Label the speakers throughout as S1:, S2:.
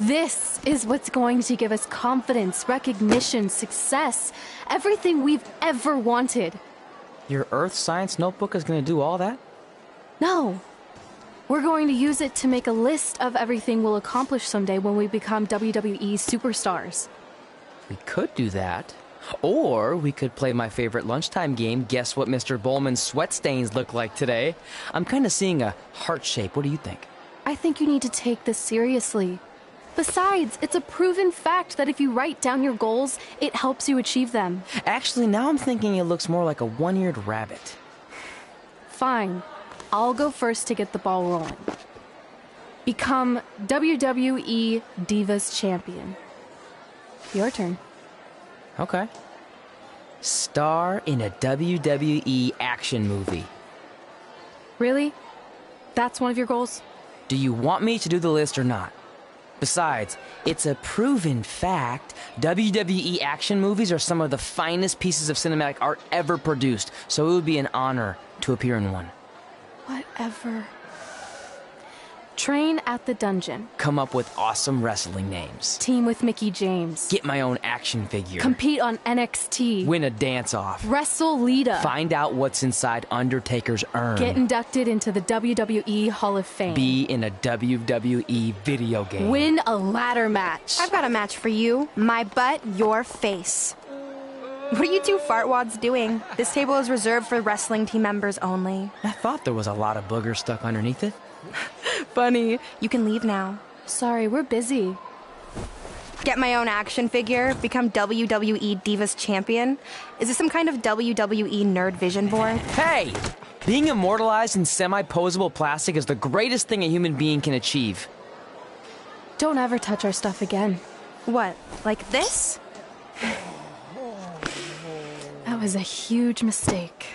S1: This is what's going to give us confidence, recognition, success, everything we've ever wanted.
S2: Your Earth Science notebook is going to do all that?
S1: No. We're going to use it to make a list of everything we'll accomplish someday when we become WWE superstars.
S2: We could do that. Or we could play my favorite lunchtime game, Guess What Mr. Bowman's Sweat Stains Look Like Today. I'm kind of seeing a heart shape. What do you think?
S1: I think you need to take this seriously. Besides, it's a proven fact that if you write down your goals, it helps you achieve them.
S2: Actually, now I'm thinking it looks more like a one-eared rabbit.
S1: Fine. I'll go first to get the ball rolling. Become WWE Divas Champion. Your turn.
S2: Okay. Star in a WWE action movie.
S1: Really? That's one of your goals?
S2: Do you want me to do the list or not? Besides, it's a proven fact, WWE action movies are some of the finest pieces of cinematic art ever produced, so it would be an honor to appear in one.
S1: Whatever. Train at the dungeon.
S2: Come up with awesome wrestling names.
S1: Team with Mickie James.
S2: Get my own action figure.
S1: Compete on NXT.
S2: Win a dance-off.
S1: Wrestle Lita.
S2: Find out what's inside Undertaker's urn.
S1: Get inducted into the WWE Hall of Fame.
S2: Be in a WWE video game.
S1: Win a ladder match.
S3: I've got a match for you. My butt, your face. What are you two fartwads doing? This table is reserved for wrestling team members only.
S2: I thought there was a lot of boogers stuck underneath it.
S3: Funny. You can leave now.
S1: Sorry, we're busy.
S3: Get my own action figure, become WWE Divas Champion. Is this some kind of WWE nerd vision board?
S2: Hey! Being immortalized in semi-posable plastic is the greatest thing a human being can achieve.
S1: Don't ever touch our stuff again.
S3: What, like this?
S1: That was a huge mistake.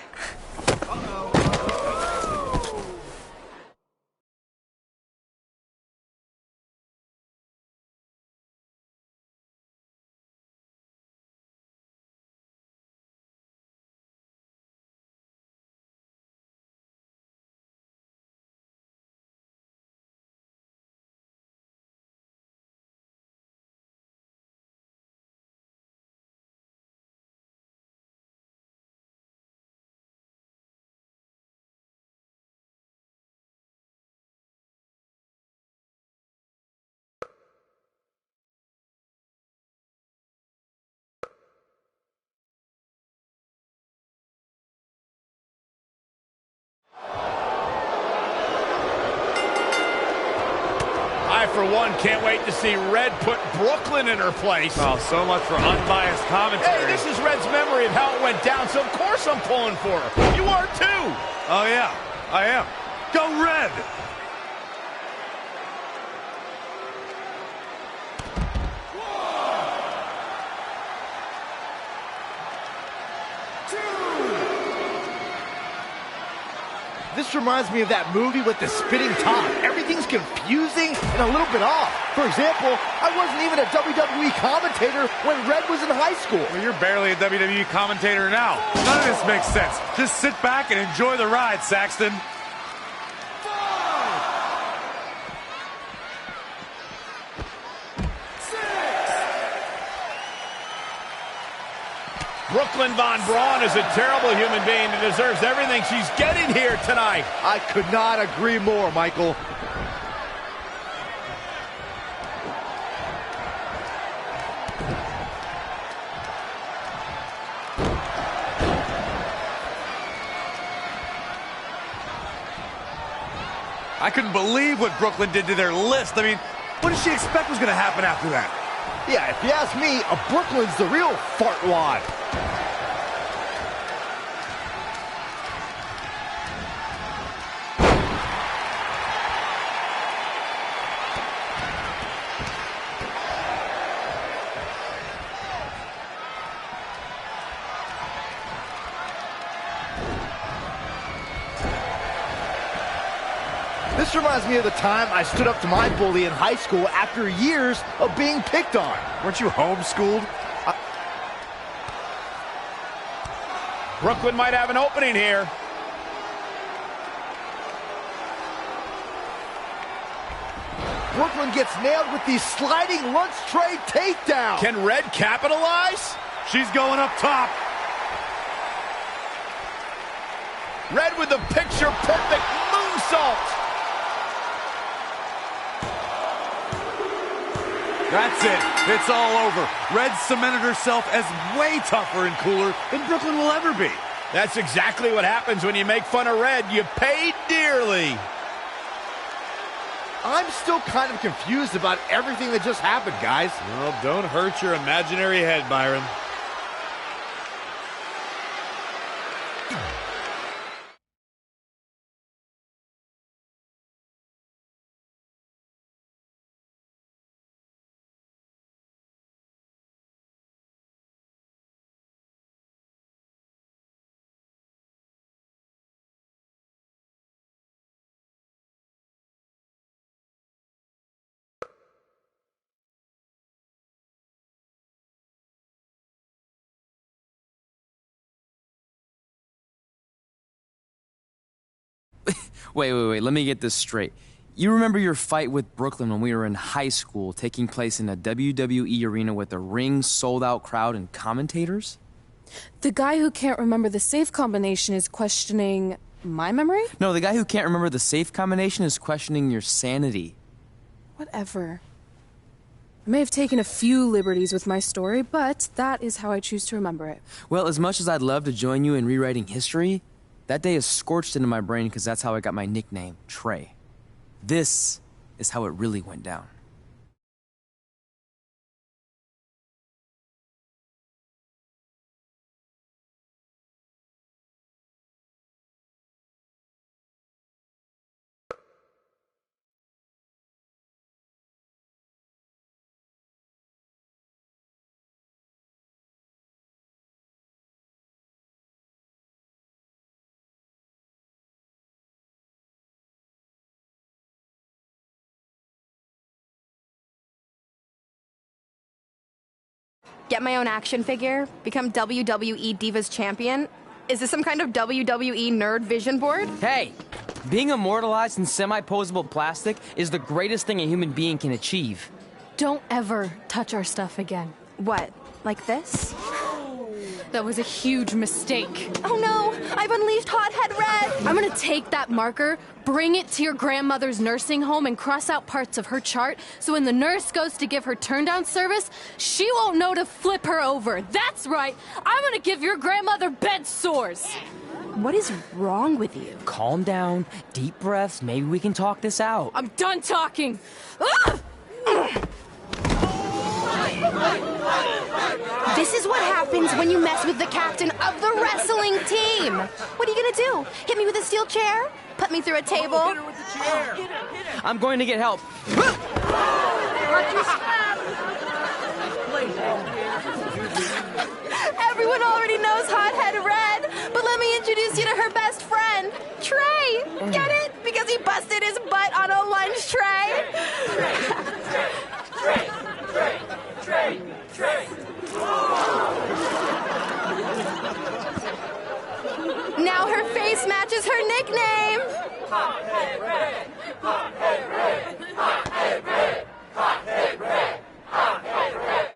S4: I, for one, can't wait to see Red put Brooklyn in her place.
S5: Oh, so much for unbiased commentary.
S4: Hey, this is Red's memory of how it went down, so of course I'm pulling for her. You are too.
S5: Oh, yeah, I am. Go Red!
S6: This reminds me of that movie with the spitting top. Everything's confusing and a little bit off. For example, I wasn't even a WWE commentator when Red was in high school.
S5: Well, you're barely a WWE commentator now. None of this makes sense. Just sit back and enjoy the ride, Saxton.
S4: Brooklyn Von Braun is a terrible human being and deserves everything she's getting here tonight.
S6: I could not agree more, Michael.
S5: I couldn't believe what Brooklyn did to their list. I mean, what did she expect was going to happen after that?
S6: Yeah, if you ask me, Brooklyn's the real fartwad. This reminds me of the time I stood up to my bully in high school after years of being picked on.
S5: Weren't you homeschooled?
S4: Brooklyn might have an opening here.
S6: Brooklyn gets nailed with the sliding lunch tray takedown.
S4: Can Red capitalize?
S5: She's going up top.
S4: Red with the picture-perfect moonsault.
S5: That's it. It's all over. Red cemented herself as way tougher and cooler than Brooklyn will ever be.
S4: That's exactly what happens when you make fun of Red. You pay dearly.
S6: I'm still kind of confused about everything that just happened, guys.
S5: Well, don't hurt your imaginary head, Byron.
S2: Wait, let me get this straight. You remember your fight with Brooklyn when we were in high school, taking place in a WWE arena with a ring, sold-out crowd, and commentators?
S1: The guy who can't remember the safe combination is questioning my memory?
S2: No, the guy who can't remember the safe combination is questioning your sanity.
S1: Whatever. I may have taken a few liberties with my story, but that is how I choose to remember it.
S2: Well, as much as I'd love to join you in rewriting history, that day is scorched into my brain because that's how I got my nickname, Trey. This is how it really went down.
S3: Get my own action figure? Become WWE Divas Champion? Is this some kind of WWE nerd vision board?
S2: Hey! Being immortalized in semi-posable plastic is the greatest thing a human being can achieve.
S1: Don't ever touch our stuff again.
S3: What, like this?
S1: That was a huge mistake.
S3: Oh no, I've unleashed Hothead Red!
S1: I'm gonna take that marker, bring it to your grandmother's nursing home, and cross out parts of her chart so when the nurse goes to give her turn-down service, she won't know to flip her over. That's right, I'm gonna give your grandmother bed sores.
S3: What is wrong with you?
S2: Calm down, deep breaths, maybe we can talk this out.
S1: I'm done talking. Ah!
S3: This is what happens when you mess with the captain of the wrestling team. What are you gonna do? Hit me with a steel chair? Put me through a table?
S2: Hit her with the chair. I'm going to get help.
S3: Everyone already knows Hothead Red, but let me introduce you to her best friend, Trey. Get it? Because he busted his butt on a lunch tray. Trey. Now her face matches her nickname. Hothead Red. Hothead Red. Hothead Red. Hothead Red. Hothead Red.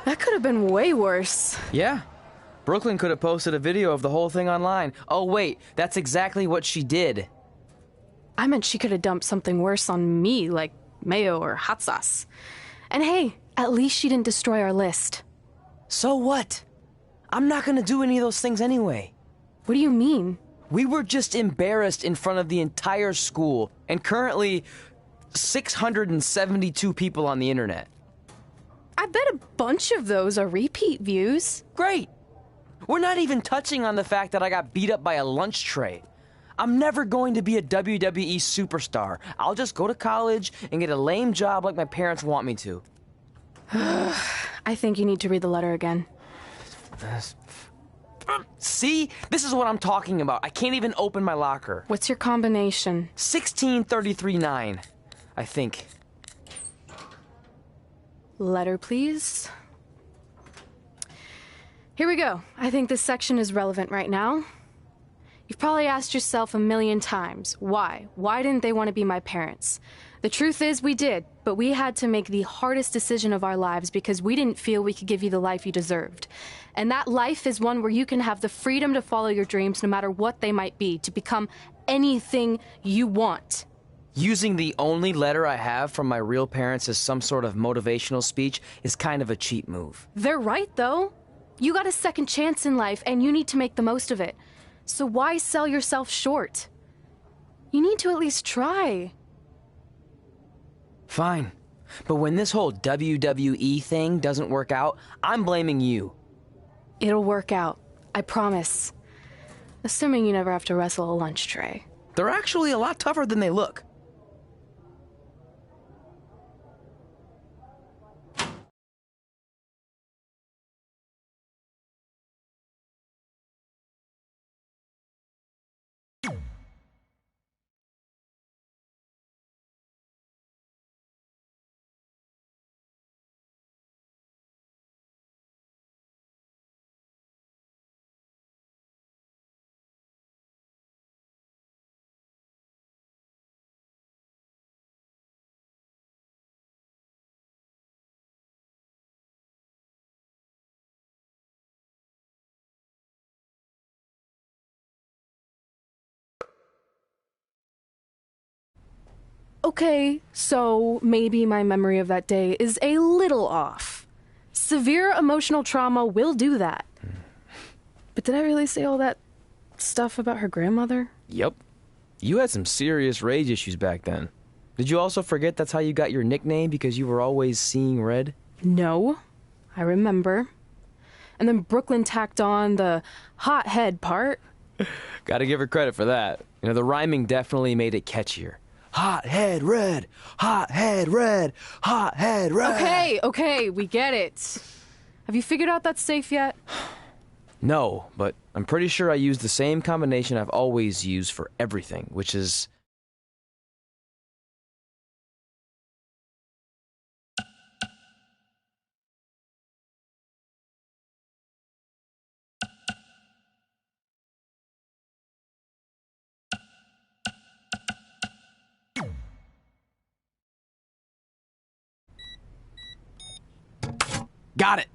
S1: That could have been way worse.
S2: Yeah. Brooklyn could have posted a video of the whole thing online. Oh, wait, that's exactly what she did.
S1: I meant she could have dumped something worse on me, like mayo or hot sauce. And hey, at least she didn't destroy our list.
S2: So what? I'm not gonna do any of those things anyway.
S1: What do you mean?
S2: We were just embarrassed in front of the entire school, and currently 672 people on the internet.
S1: I bet a bunch of those are repeat views.
S2: Great! We're not even touching on the fact that I got beat up by a lunch tray. I'm never going to be a WWE superstar. I'll just go to college and get a lame job like my parents want me to.
S1: I think you need to read the letter again.
S2: See? This is what I'm talking about. I can't even open my locker.
S1: What's your combination?
S2: 1633-9, I think.
S1: Letter, please. Here we go. I think this section is relevant right now. You've probably asked yourself a million times, why? Why didn't they want to be my parents? The truth is we did, but we had to make the hardest decision of our lives because we didn't feel we could give you the life you deserved. And that life is one where you can have the freedom to follow your dreams no matter what they might be, to become anything you want.
S2: Using the only letter I have from my real parents as some sort of motivational speech is kind of a cheap move.
S1: They're right, though. You got a second chance in life, and you need to make the most of it. So why sell yourself short? You need to at least try.
S2: Fine. But when this whole WWE thing doesn't work out, I'm blaming you.
S1: It'll work out. I promise. Assuming you never have to wrestle a lunch tray.
S2: They're actually a lot tougher than they look.
S1: Okay, so maybe my memory of that day is a little off. Severe emotional trauma will do that. But did I really say all that stuff about her grandmother?
S2: Yep. You had some serious rage issues back then. Did you also forget that's how you got your nickname because you were always seeing red?
S1: No, I remember. And then Brooklyn tacked on the hot head part.
S2: Gotta give her credit for that. You know, the rhyming definitely made it catchier. Hot head red, hot head red, hot head red.
S1: Okay, we get it. Have you figured out that safe yet?
S2: No, but I'm pretty sure I used the same combination I've always used for everything, which is... Got it!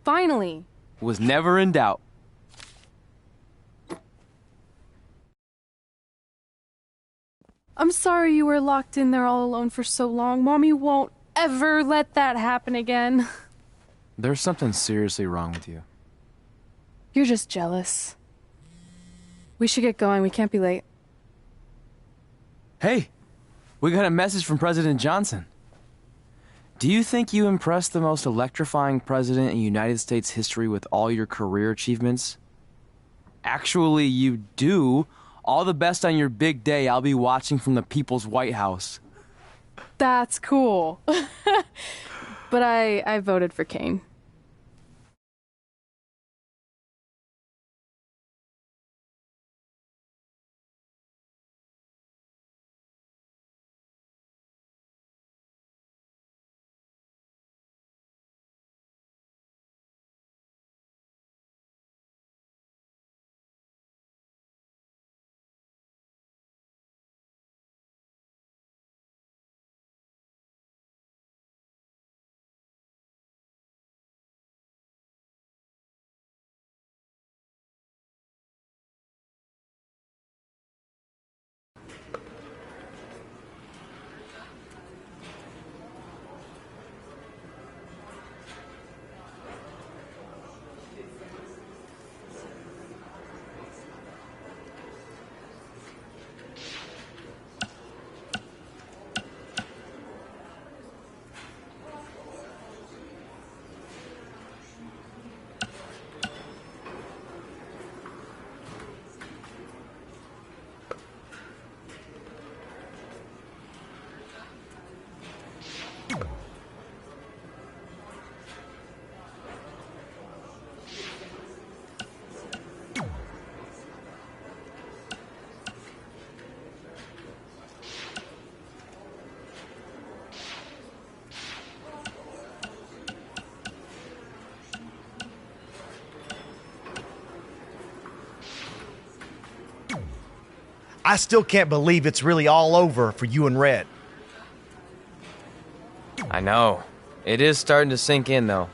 S1: Finally.
S2: Was never in doubt.
S1: I'm sorry you were locked in there all alone for so long. Mommy won't ever let that happen again.
S7: There's something seriously wrong with you.
S1: You're just jealous. We should get going. We can't be late.
S7: Hey, we got a message from President Johnson. Do you think you impressed the most electrifying president in United States history with all your career achievements? Actually, you do. All the best on your big day. I'll be watching from the People's White House.
S1: That's cool. But I voted for Kane.
S6: I still can't believe it's really all over for you and Red.
S2: I know. It is starting to sink in, though.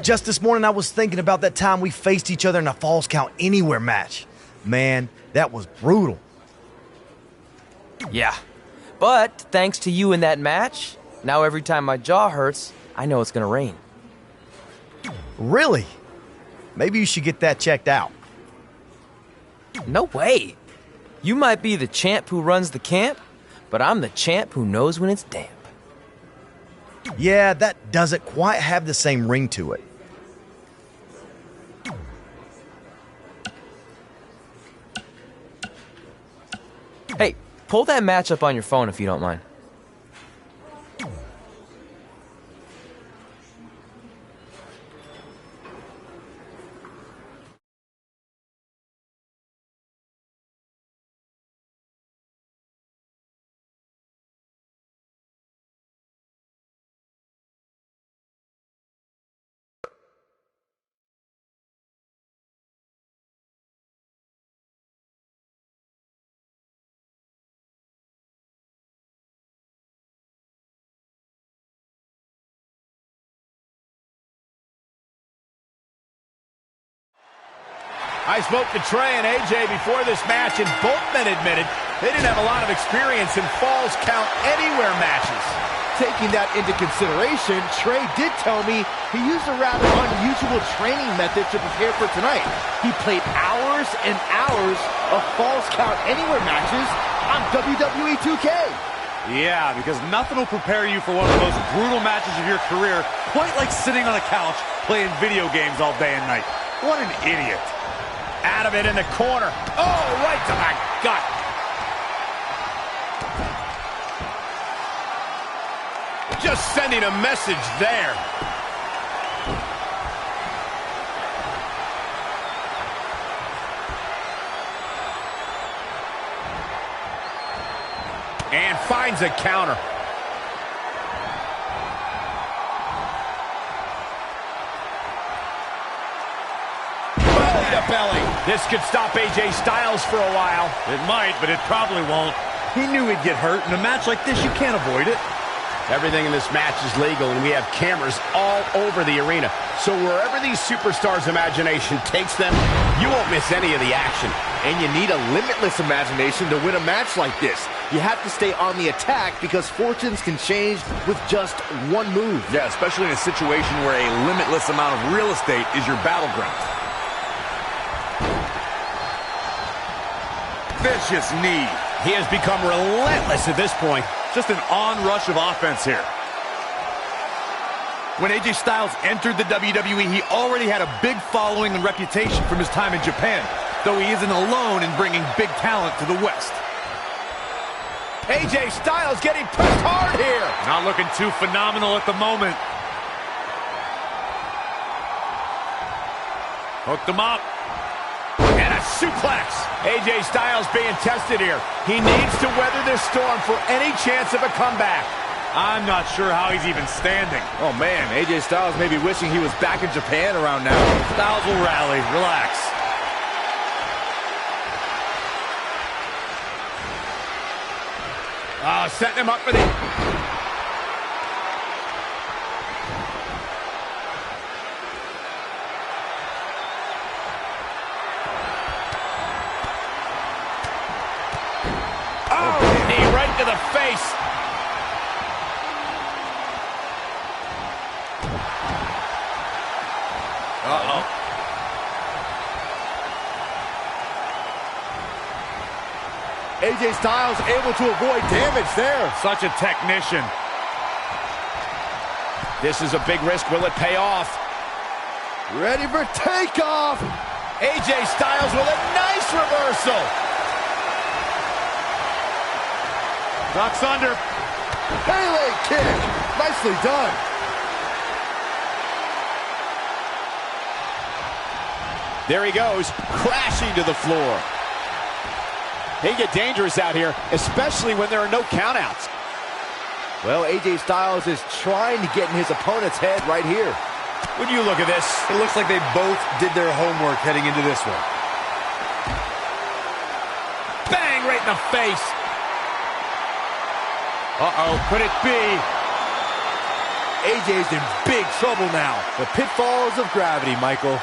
S6: Just this morning, I was thinking about that time we faced each other in a Falls Count Anywhere match. Man, that was brutal.
S2: Yeah. But thanks to you in that match, now every time my jaw hurts, I know it's gonna rain.
S6: Really? Maybe you should get that checked out.
S2: No way. You might be the champ who runs the camp, but I'm the champ who knows when it's damp.
S6: Yeah, that doesn't quite have the same ring to it.
S2: Hey, pull that match up on your phone if you don't mind.
S4: I spoke to Trey and AJ before this match, and both men admitted they didn't have a lot of experience in Falls Count Anywhere matches.
S6: Taking that into consideration, Trey did tell me he used a rather unusual training method to prepare for tonight. He played hours and hours of Falls Count Anywhere matches on WWE 2K.
S5: Yeah, because nothing will prepare you for one of the most brutal matches of your career, quite like sitting on a couch playing video games all day and night. What an idiot.
S4: Out of it in the corner. Oh, right to my gut. Just sending a message there. And finds a counter. Belly. This could stop AJ Styles for a while.
S5: It might, but it probably won't. He knew he'd get hurt. In a match like this, you can't avoid it.
S4: Everything in this match is legal, and we have cameras all over the arena. So wherever these superstars' imagination takes them, you won't miss any of the action.
S6: And you need a limitless imagination to win a match like this. You have to stay on the attack because fortunes can change with just one move.
S5: Yeah, especially in a situation where a limitless amount of real estate is your battleground. Vicious knee.
S4: He has become relentless at this point.
S5: Just an onrush of offense here. When AJ Styles entered the WWE, he already had a big following and reputation from his time in Japan, though he isn't alone in bringing big talent to the West.
S4: AJ Styles getting pressed hard here.
S5: Not looking too phenomenal at the moment. Hooked him up.
S4: And a suplex. AJ Styles being tested here. He needs to weather this storm for any chance of a comeback.
S5: I'm not sure how he's even standing.
S6: Oh, man, AJ Styles may be wishing he was back in Japan around now.
S5: Styles will rally. Relax.
S4: Oh, setting him up for the... to the face.
S5: Uh-oh.
S6: AJ Styles able to avoid damage there.
S5: Such a technician.
S4: This is a big risk. Will it pay off?
S6: Ready for takeoff.
S4: AJ Styles with a nice reversal.
S5: Ducks under.
S6: Pele kick. Nicely done.
S4: There he goes, crashing to the floor. They get dangerous out here, especially when there are no countouts.
S6: Well, AJ Styles is trying to get in his opponent's head right here.
S4: When you look at this,
S5: it looks like they both did their homework heading into this one.
S4: in the face.
S5: Uh-oh, could it be?
S6: AJ's in big trouble now. The pitfalls of gravity, Michael.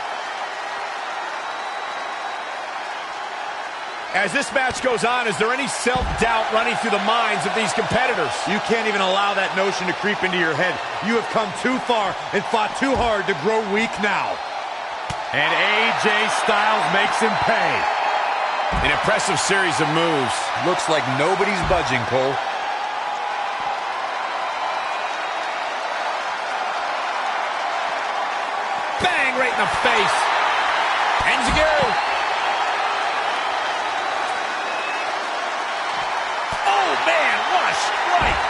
S4: As this match goes on, is there any self-doubt running through the minds of these competitors?
S5: You can't even allow that notion to creep into your head. You have come too far and fought too hard to grow weak now. And AJ Styles makes him pay.
S4: An impressive series of moves.
S5: Looks like nobody's budging, Cole.
S4: Bang, right in the face. Enzuigiri. Oh, man, what a strike.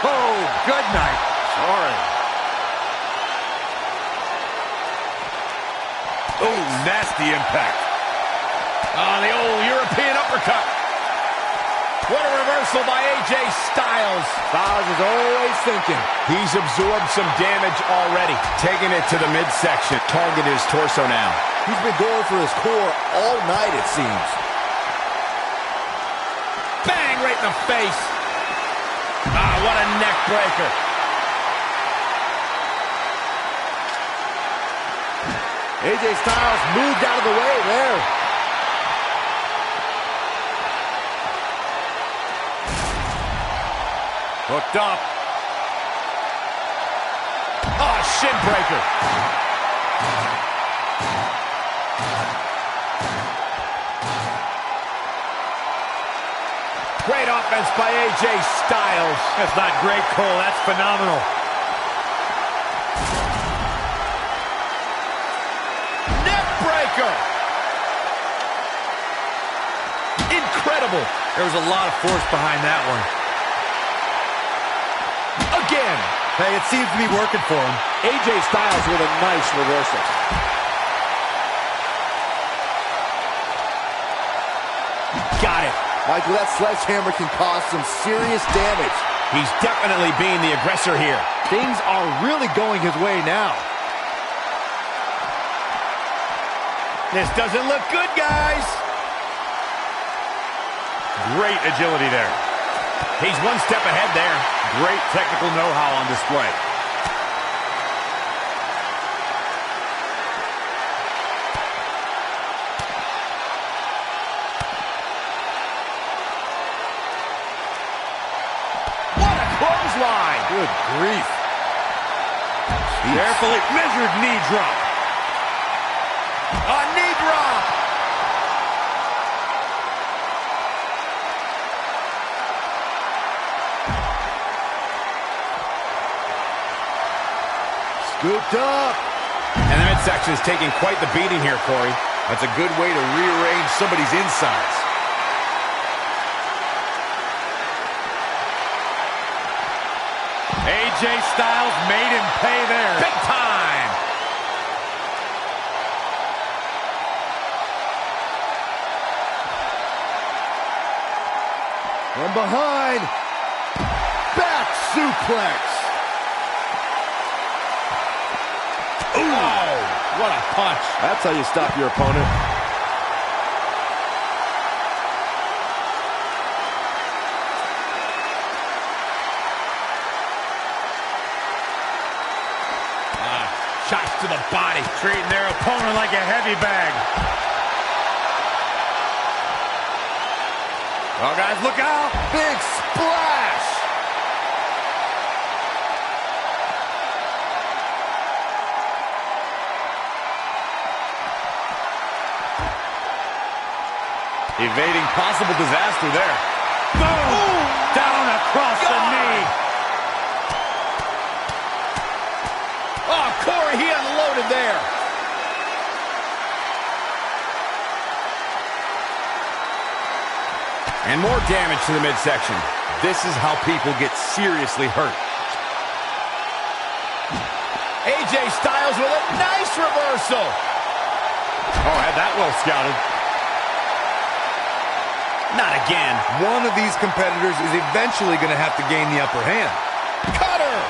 S5: Oh, good night.
S6: Sorry.
S5: Oh, nasty impact.
S4: Oh, the old European uppercut. What a reversal by AJ Styles.
S6: Styles is always thinking.
S4: He's absorbed some damage already. Taking it to the midsection. Target his torso now.
S6: He's been going for his core all night, it seems.
S4: Bang, right in the face. Ah, what a neck breaker.
S6: AJ Styles moved out of the way there.
S5: Hooked up.
S4: Oh, shin breaker. Great offense by AJ Styles.
S5: That's not great, Cole. That's phenomenal.
S4: Neck breaker. Incredible.
S5: There was a lot of force behind that one.
S4: Again.
S5: Hey, it seems to be working for him.
S6: AJ Styles with a nice reversal.
S4: Got it.
S6: Michael, that sledgehammer can cause some serious damage.
S4: He's definitely being the aggressor here.
S6: Things are really going his way now.
S4: This doesn't look good, guys.
S5: Great agility there.
S4: He's one step ahead there.
S5: Great technical know-how on display.
S4: What a clothesline.
S6: Good grief.
S5: Carefully measured knee drop.
S4: A knee drop.
S6: Scooped up.
S4: And the midsection is taking quite the beating here, Corey.
S5: That's a good way to rearrange somebody's insides. AJ Styles made him pay there.
S4: Big time.
S6: From behind. Back suplex.
S4: Oh, what a punch.
S6: That's how you stop your opponent.
S4: Shots to the body.
S5: Treating their opponent like a heavy bag. Oh, guys, look out.
S6: Big splash.
S5: Evading possible disaster there. Boom! Ooh, down across the knee.
S4: Oh, Corey, he unloaded there. And more damage to the midsection.
S5: This is how people get seriously hurt.
S4: AJ Styles with a nice reversal.
S5: Oh, had that well scouted.
S4: Not again.
S5: One of these competitors is eventually going to have to gain the upper hand.
S4: Cutter.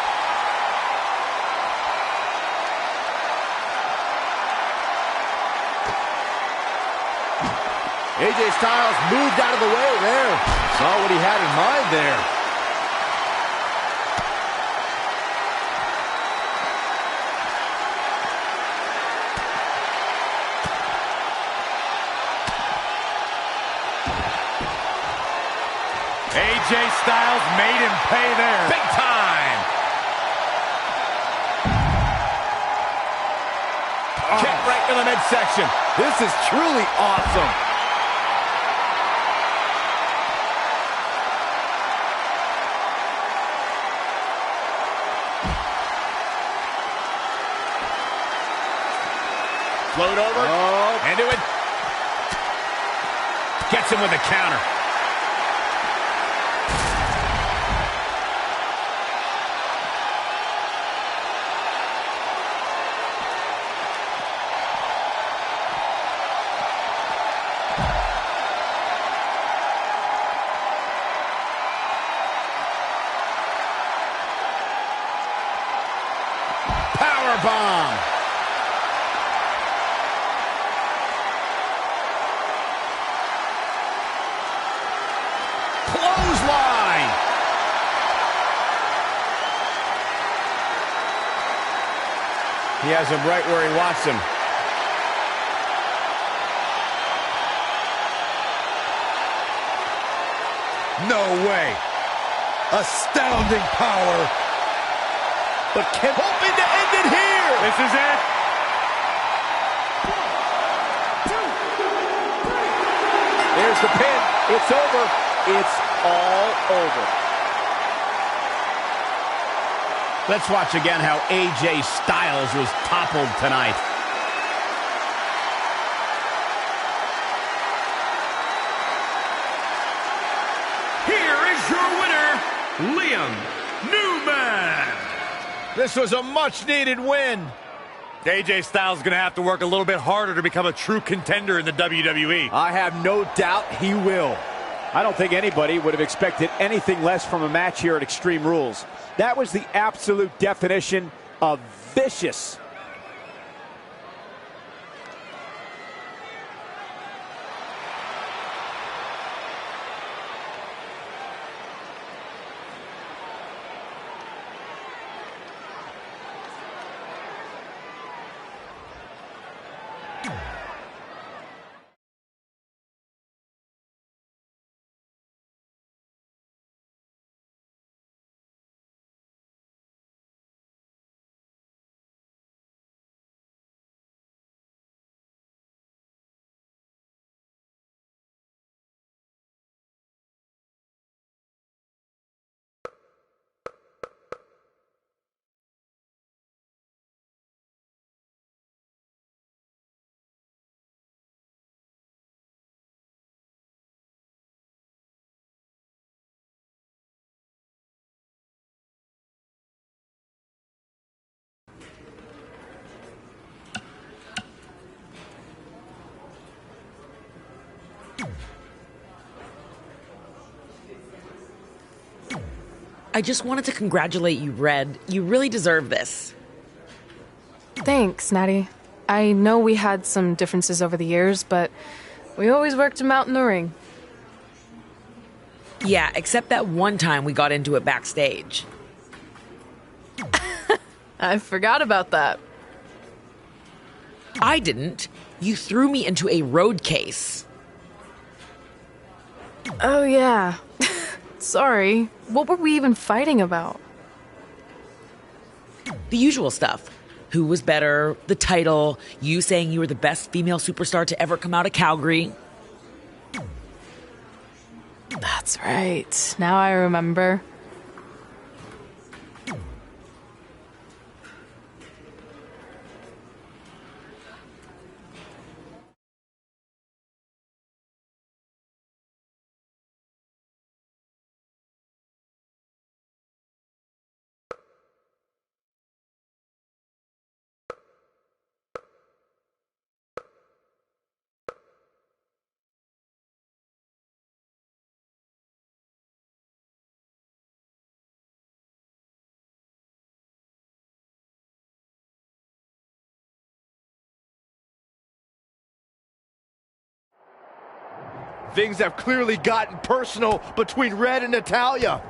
S6: AJ Styles moved out of the way there. Saw what he had in mind there.
S5: AJ Styles made him pay there.
S4: Big time. Kick right to the midsection.
S6: This is truly awesome.
S4: Float over. Into it. Gets him with a counter. Powerbomb. Clothesline. He has him right where he wants him.
S5: No way. Astounding power.
S6: But hoping to end it here.
S5: This is it.
S6: There's the pin. It's over. It's all over.
S4: Let's watch again how AJ Styles was toppled tonight.
S8: Here is your winner, Liam Newman.
S4: This was a much-needed win.
S5: AJ Styles is going to have to work a little bit harder to become a true contender in the WWE.
S6: I have no doubt he will.
S9: I don't think anybody would have expected anything less from a match here at Extreme Rules. That was the absolute definition of vicious.
S10: I just wanted to congratulate you, Red. You really deserve this.
S1: Thanks, Natty. I know we had some differences over the years, but we always worked them out in the ring.
S10: Yeah, except that one time we got into it backstage.
S1: I forgot about that.
S10: I didn't. You threw me into a road case.
S1: Oh, yeah. Sorry. What were we even fighting about?
S10: The usual stuff. Who was better, the title, you saying you were the best female superstar to ever come out of Calgary.
S1: That's right. Now I remember.
S6: Things have clearly gotten personal between Red and Natalya.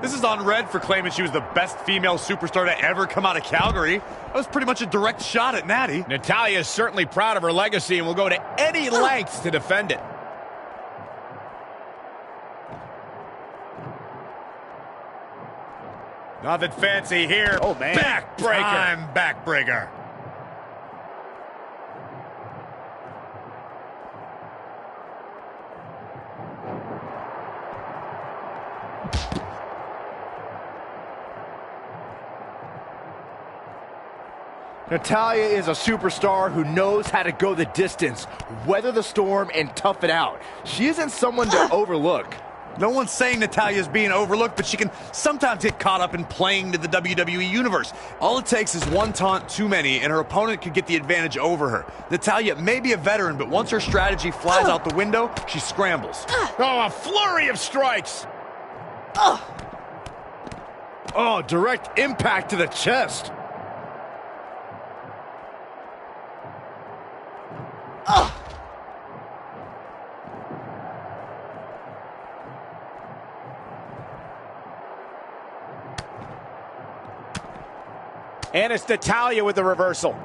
S5: This is on Red for claiming she was the best female superstar to ever come out of Calgary. That was pretty much a direct shot at Natty.
S4: Natalya is certainly proud of her legacy and will go to any lengths to defend it.
S5: Nothing fancy here.
S6: Oh, man.
S5: Backbreaker. Time backbreaker.
S6: Natalya is a superstar who knows how to go the distance, weather the storm, and tough it out. She isn't someone to overlook.
S5: No one's saying Natalya's being overlooked, but she can sometimes get caught up in playing to the WWE Universe. All it takes is one taunt too many, and her opponent could get the advantage over her. Natalya may be a veteran, but once her strategy flies out the window, she scrambles.
S4: Oh, a flurry of strikes.
S6: Oh, direct impact to the chest.
S9: And it's Natalya with the reversal.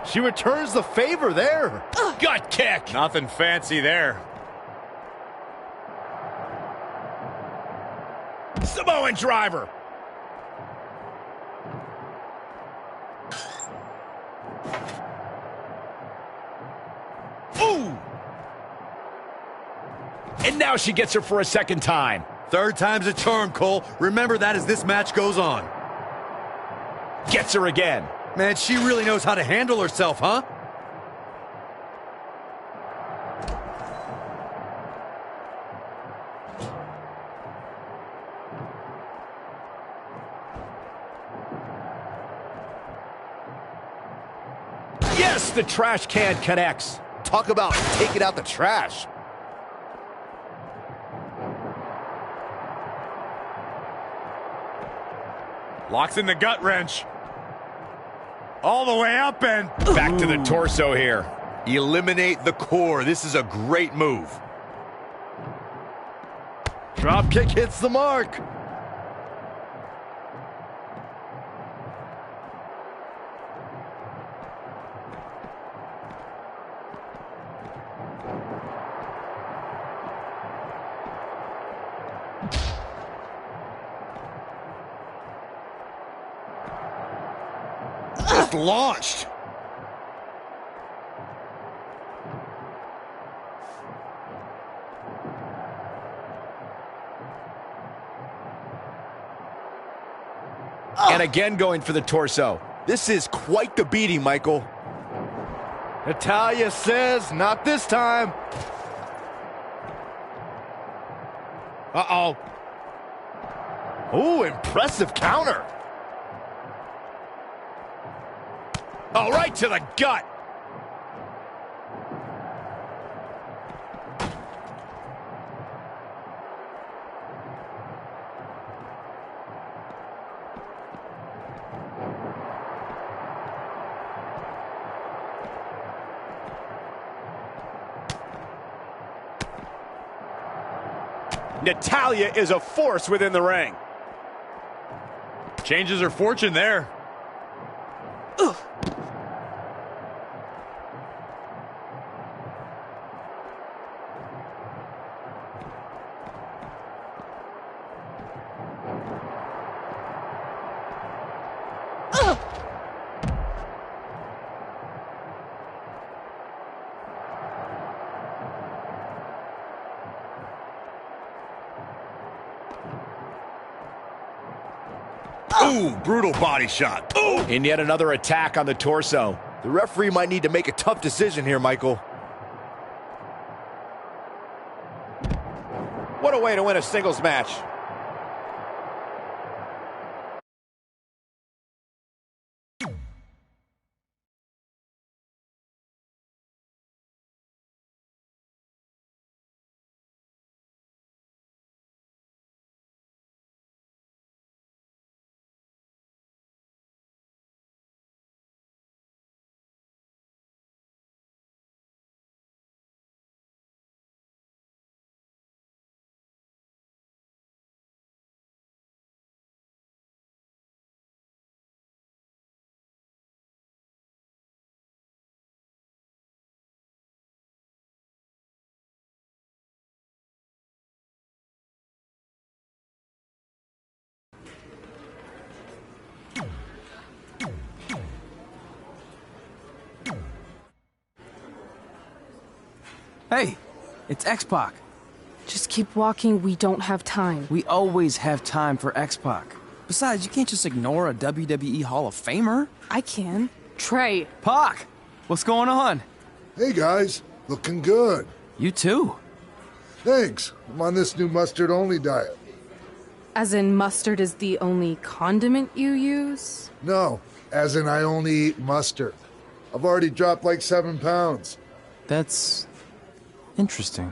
S6: She returns the favor there.
S4: Gut kick.
S5: Nothing fancy there.
S4: Samoan driver. Ooh. And now she gets her for a second time.
S5: Third time's a charm, Cole. Remember that as this match goes on.
S4: Gets her again.
S5: Man, she really knows how to handle herself, huh?
S4: Yes, the trash can connects.
S6: Talk about taking out the trash.
S5: Locks in the gut wrench. All the way up and...
S4: Back to the torso here.
S5: Eliminate the core. This is a great move.
S6: Drop kick hits the mark.
S5: Just launched.
S4: And again going for the torso.
S6: This is quite the beating, Michael. Natalya says, not this time.
S4: Uh-oh.
S6: Oh, impressive counter.
S4: Oh, right to the gut.
S9: Natalya is a force within the ring.
S5: Changes her fortune there.
S4: Ooh, brutal body shot. Ooh. And yet another attack on the torso.
S6: The referee might need to make a tough decision here, Michael.
S9: What a way to win a singles match.
S7: Hey, it's X-Pac.
S1: Just keep walking, we don't have time.
S7: We always have time for X-Pac. Besides, you can't just ignore a WWE Hall of Famer.
S1: I can. Trey.
S7: Pac, what's going on?
S11: Hey guys, looking good.
S7: You too.
S11: Thanks. I'm on this new mustard-only diet.
S1: As in mustard is the only condiment you use?
S11: No, as in I only eat mustard. I've already dropped like 7 pounds.
S7: That's interesting.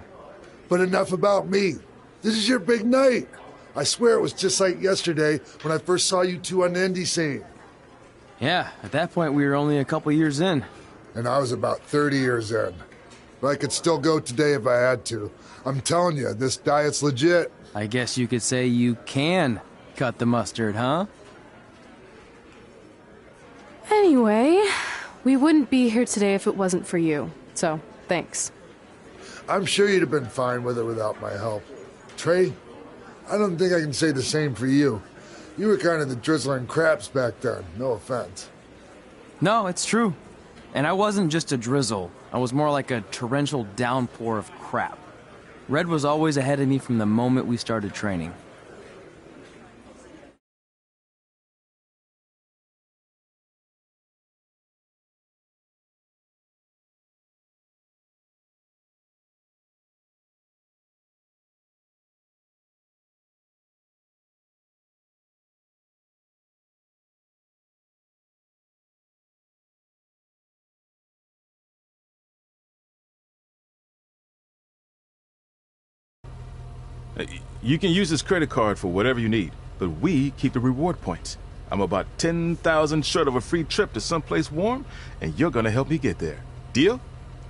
S11: But enough about me. This is your big night. I swear it was just like yesterday when I first saw you two on the indie scene.
S7: Yeah, at that point we were only a couple years in.
S11: And I was about 30 years in. But I could still go today if I had to. I'm telling you, this diet's legit.
S7: I guess you could say you can cut the mustard, huh?
S1: Anyway, we wouldn't be here today if it wasn't for you. So, thanks.
S11: I'm sure you'd have been fine with it without my help. Trey, I don't think I can say the same for you. You were kind of the drizzling craps back then, no offense.
S7: No, it's true. And I wasn't just a drizzle. I was more like a torrential downpour of crap. Red was always ahead of me from the moment we started training.
S12: You can use this credit card for whatever you need, but we keep the reward points. I'm about 10,000 short of a free trip to someplace warm, and you're gonna help me get there. Deal?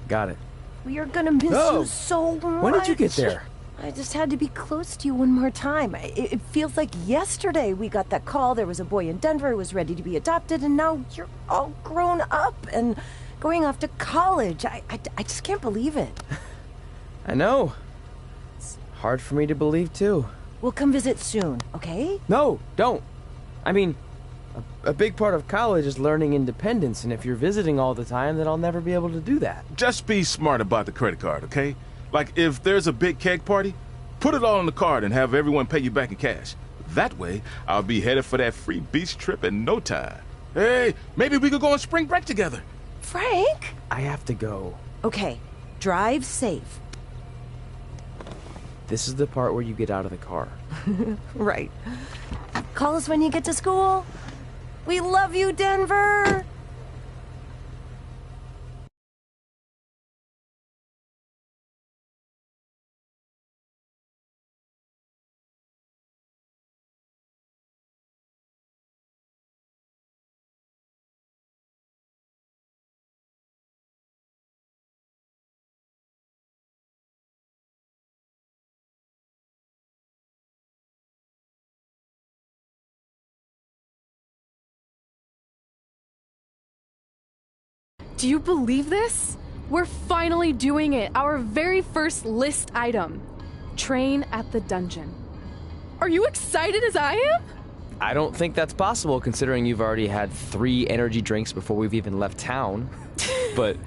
S7: Got it.
S3: We are gonna miss you so much.
S7: When did you get there?
S3: I just had to be close to you one more time. It feels like yesterday we got that call. There was a boy in Denver who was ready to be adopted, and now you're all grown up and going off to college. I just can't believe it.
S2: I know. It's hard for me to believe, too.
S3: We'll come visit soon, okay?
S2: No, don't. I mean, a big part of college is learning independence, and if you're visiting all the time, then I'll never be able to do that.
S12: Just be smart about the credit card, okay? Like, if there's a big keg party, put it all on the card and have everyone pay you back in cash. That way, I'll be headed for that free beach trip in no time. Hey, maybe we could go on spring break together.
S3: Frank?
S2: I have to go.
S3: Okay, drive safe.
S2: This is the part where you get out of the car.
S3: Right. Call us when you get to school. We love you, Denver!
S1: Do you believe this? We're finally doing it. Our very first list item. Train at the dungeon. Are you excited as I am?
S2: I don't think that's possible, considering you've already had 3 energy drinks before we've even left town. But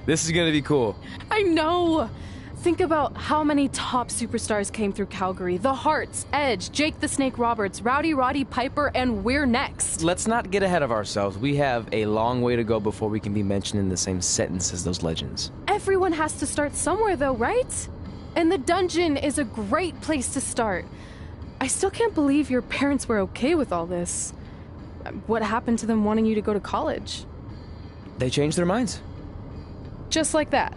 S2: this is gonna be cool.
S1: I know. Think about how many top superstars came through Calgary. The Hearts, Edge, Jake the Snake Roberts, Rowdy Roddy Piper, and we're next.
S2: Let's not get ahead of ourselves. We have a long way to go before we can be mentioned in the same sentence as those legends.
S1: Everyone has to start somewhere though, right? And the dungeon is a great place to start. I still can't believe your parents were okay with all this. What happened to them wanting you to go to college?
S2: They changed their minds.
S1: Just like that.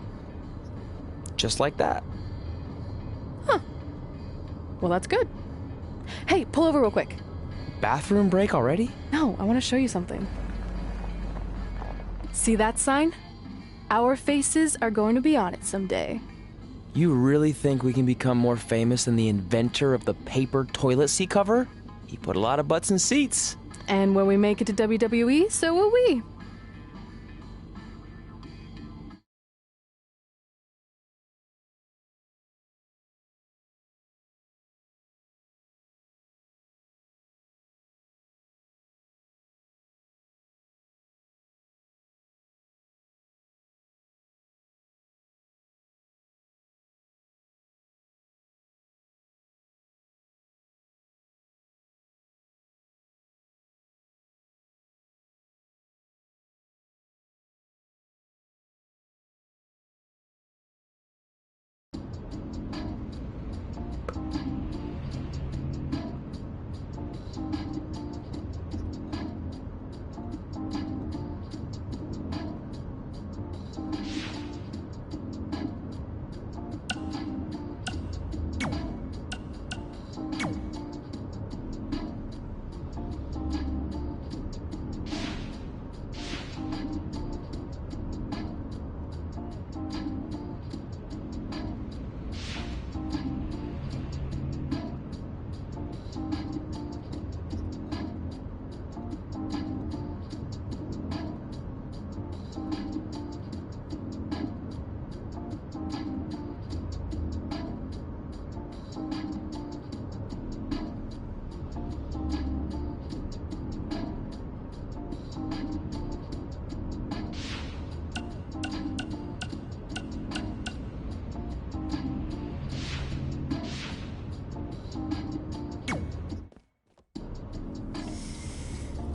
S2: Just like that.
S1: Huh. Well, that's good. Hey, pull over real quick.
S2: Bathroom break already?
S1: No, I want to show you something. See that sign? Our faces are going to be on it someday.
S2: You really think we can become more famous than the inventor of the paper toilet seat cover? He put a lot of butts in seats.
S1: And when we make it to WWE, so will we.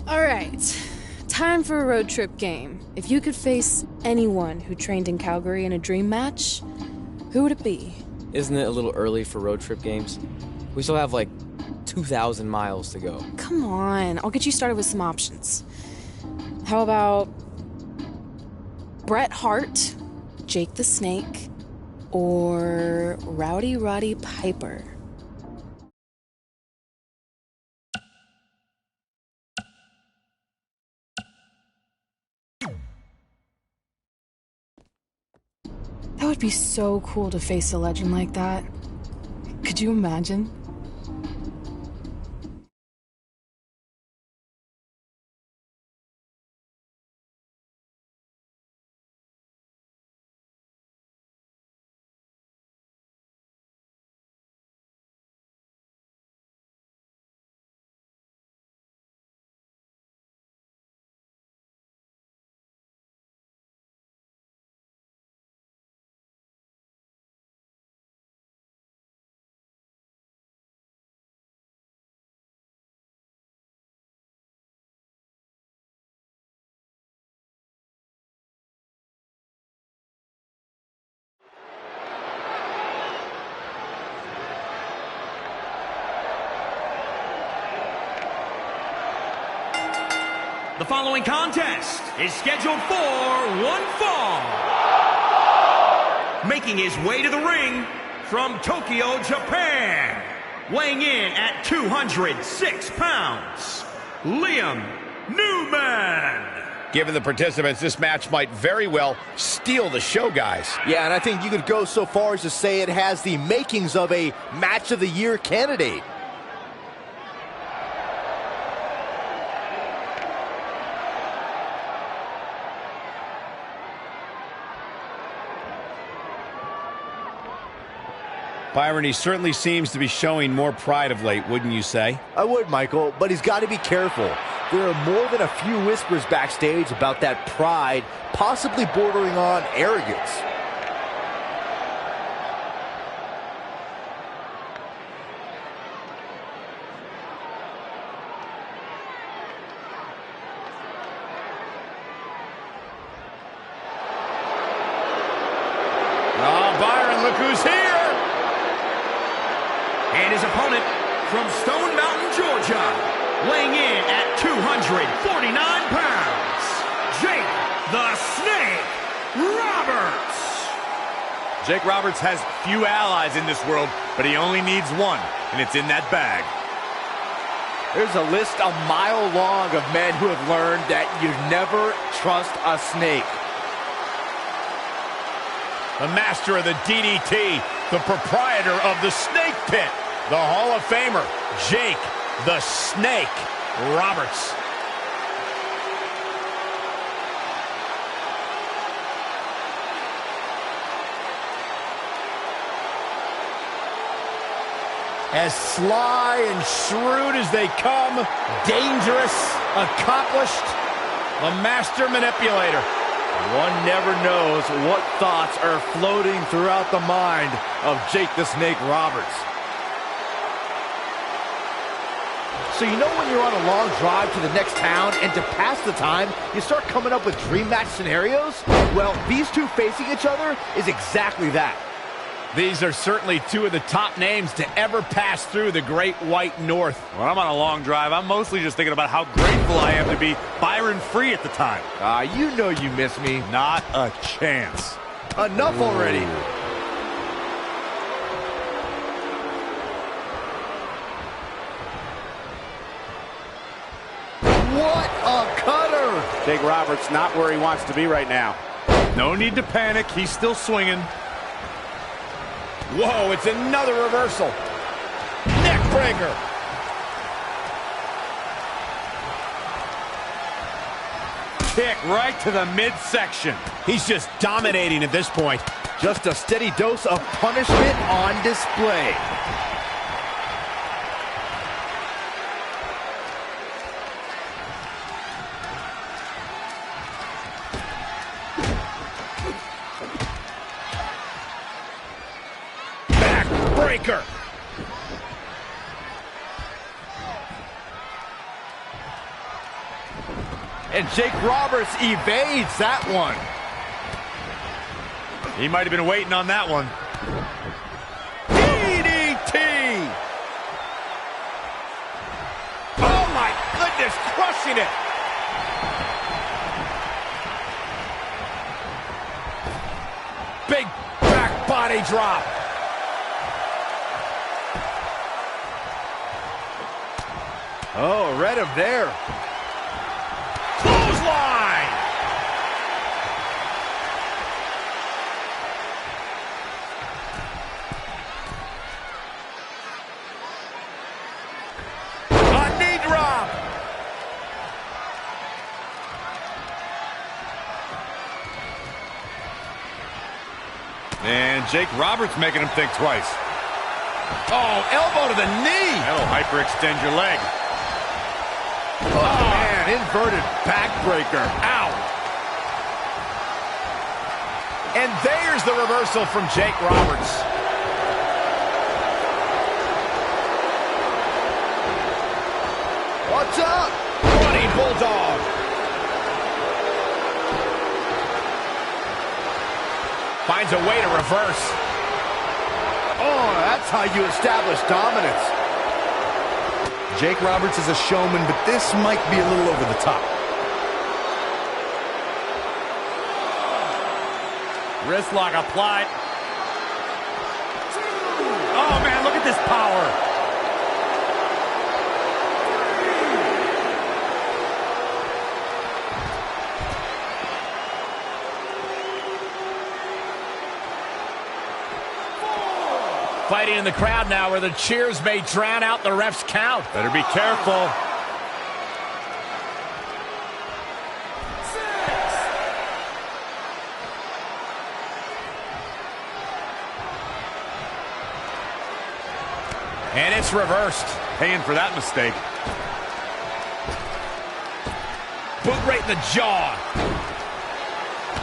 S1: All right. Time for a road trip game. If you could face anyone who trained in Calgary in a dream match, who would it be?
S7: Isn't it a little early for road trip games? We still have like 2,000 miles to go.
S1: Come on, I'll get you started with some options. How about Bret Hart, Jake the Snake, or Rowdy Roddy Piper? That would be so cool to face a legend like that. Could you imagine?
S8: The following contest is scheduled for one fall. Making his way to the ring from Tokyo, Japan. Weighing in at 206 pounds, Liam Newman.
S4: Given the participants, this match might very well steal the show, guys.
S6: Yeah, and I think you could go so far as to say it has the makings of a Match of the Year candidate.
S4: Byron, he certainly seems to be showing more pride of late, wouldn't you say?
S6: I would, Michael, but he's got to be careful. There are more than a few whispers backstage about that pride, possibly bordering on arrogance.
S4: Oh, Byron, look who's here!
S8: And his opponent from Stone Mountain, Georgia, weighing in at 249 pounds, Jake the Snake Roberts.
S5: Jake Roberts has few allies in this world, but he only needs one, and it's in that bag.
S6: There's a list a mile long of men who have learned that you never trust a snake.
S4: The master of the DDT, the proprietor of the Snake Pit, the Hall of Famer, Jake the Snake Roberts. As sly and shrewd as they come, dangerous, accomplished, the master manipulator.
S5: One never knows what thoughts are floating throughout the mind of Jake the Snake Roberts.
S6: So you know when you're on a long drive to the next town and to pass the time, you start coming up with dream match scenarios? Well, these two facing each other is exactly that.
S4: These are certainly two of the top names to ever pass through the Great White North.
S5: When I'm on a long drive, I'm mostly just thinking about how grateful I am to be Byron Free at the time.
S6: You know you miss me.
S5: Not a chance.
S6: Enough already. What a cutter!
S9: Jake Roberts not where he wants to be right now.
S5: No need to panic. He's still swinging.
S4: Whoa, it's another reversal. Neckbreaker.
S5: Kick right to the midsection.
S4: He's just dominating at this point.
S6: Just a steady dose of punishment on display.
S4: Backbreaker.
S6: And Jake Roberts evades that one.
S5: He might have been waiting on that one.
S6: DDT! Oh my goodness, crushing it! Big back body drop. Oh, read him there.
S8: Clothesline!
S6: A knee drop.
S5: And Jake Roberts making him think twice.
S6: Oh, elbow to the knee.
S5: That'll hyperextend your leg.
S6: Oh, man, inverted backbreaker. Ow.
S9: And there's the reversal from Jake Roberts.
S6: What's up?
S9: Running bulldog. Finds a way to reverse.
S6: Oh, that's how you establish dominance.
S5: Jake Roberts is a showman, but this might be a little over the top.
S8: Wrist lock applied. Oh, man, look at this power. Fighting in the crowd now where the cheers may drown out the ref's count.
S5: Better be careful.
S9: And it's reversed.
S5: Paying for that mistake.
S9: Boot right in the jaw.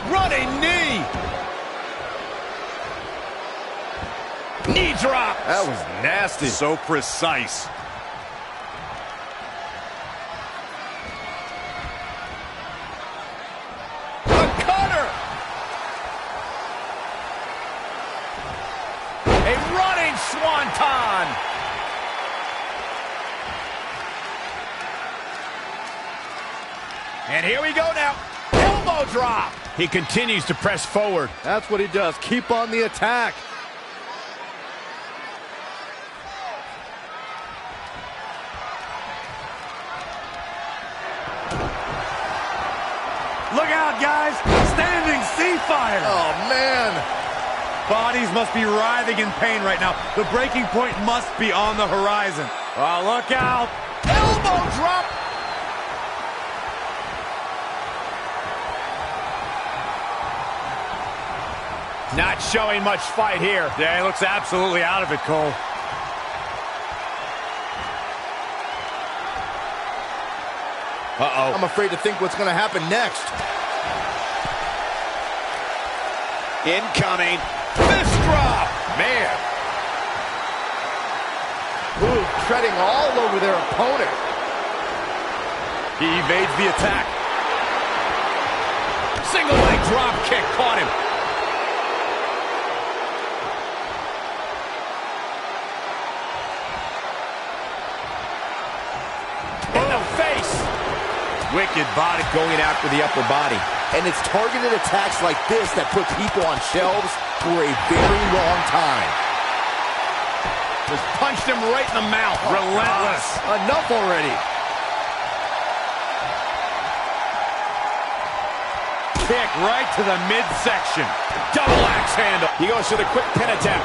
S9: Running knee. Knee drop.
S5: That was nasty. So precise.
S6: A cutter.
S9: A running swanton. And here we go now. Elbow drop. He continues to press forward.
S6: That's what he does. Keep on the attack.
S5: Look out, guys. Standing sea fire.
S6: Oh, man.
S5: Bodies must be writhing in pain right now. The breaking point must be on the horizon.
S8: Oh, look out.
S6: Elbow drop.
S9: Not showing much fight here.
S5: Yeah, he looks absolutely out of it, Cole. Uh-oh.
S6: I'm afraid to think what's going to happen next.
S9: Incoming. Fist drop.
S6: Man. Ooh, treading all over their opponent.
S5: He evades the attack.
S9: Single leg drop kick caught him. In the face.
S5: Wicked body.
S6: Going after the upper body. And it's targeted attacks like this that put people on shelves for a very long time.
S9: Just punched him right in the mouth.
S5: Relentless.
S6: Enough already.
S5: Kick right to the midsection.
S9: Double axe handle. He goes for the quick pin attempt.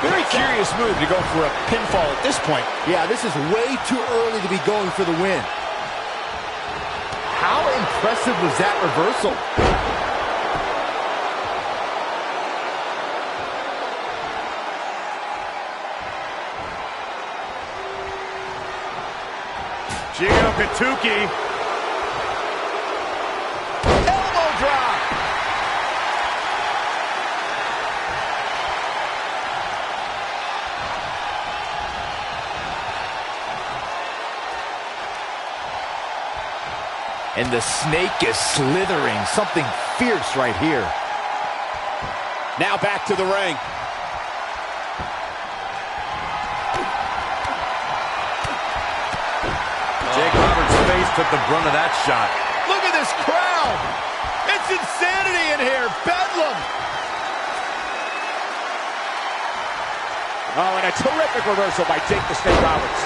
S9: Very curious move to go for a pinfall at this point.
S6: Yeah, this is way too early to be going for the win. How impressive was that reversal?
S5: Gio Katuki.
S6: Elbow drop. And the snake is slithering. Something fierce right here.
S9: Now back to the ring.
S5: Jake Roberts' face took the brunt of that shot.
S6: Look at this crowd. It's insanity in here. Bedlam.
S9: Oh, and a terrific reversal by Jake the Snake Roberts.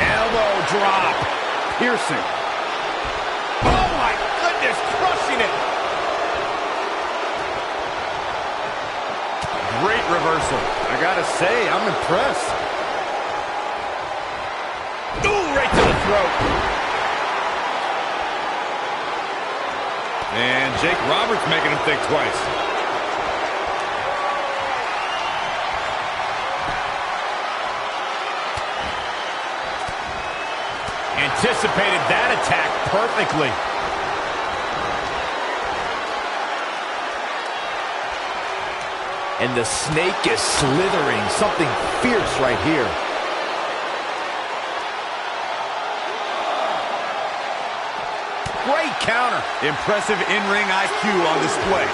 S6: Elbow drop. Piercing. Oh, my goodness. Crushing it.
S5: Great reversal. I gotta say, I'm impressed.
S6: Ooh, right to the throat.
S5: And Jake Roberts making him think twice.
S6: Anticipated that attack perfectly. And the snake is slithering. Something fierce right here. Great counter.
S5: Impressive in-ring IQ on display.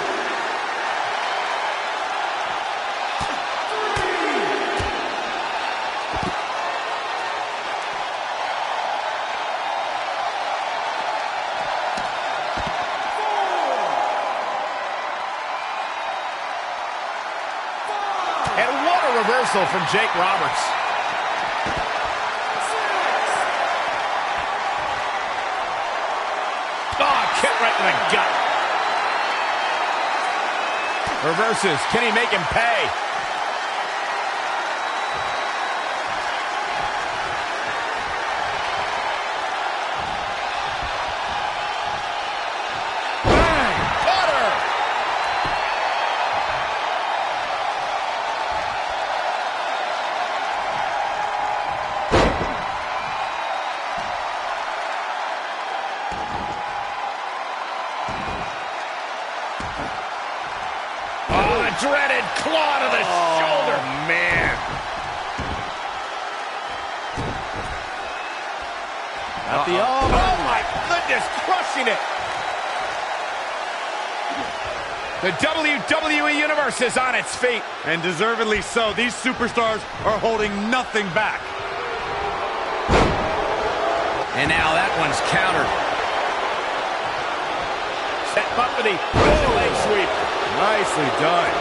S6: And what a reversal from Jake Roberts. Oh, kick right to the gut. Reverses. Can he make him pay? Bang! Butter! Dreaded claw to the shoulder.
S5: Man. At the elbow.
S6: Oh, my goodness, crushing it. The WWE Universe is on its feet.
S5: And deservedly so. These superstars are holding nothing back.
S6: And now that one's countered. Set up for the leg sweep.
S5: Nicely done.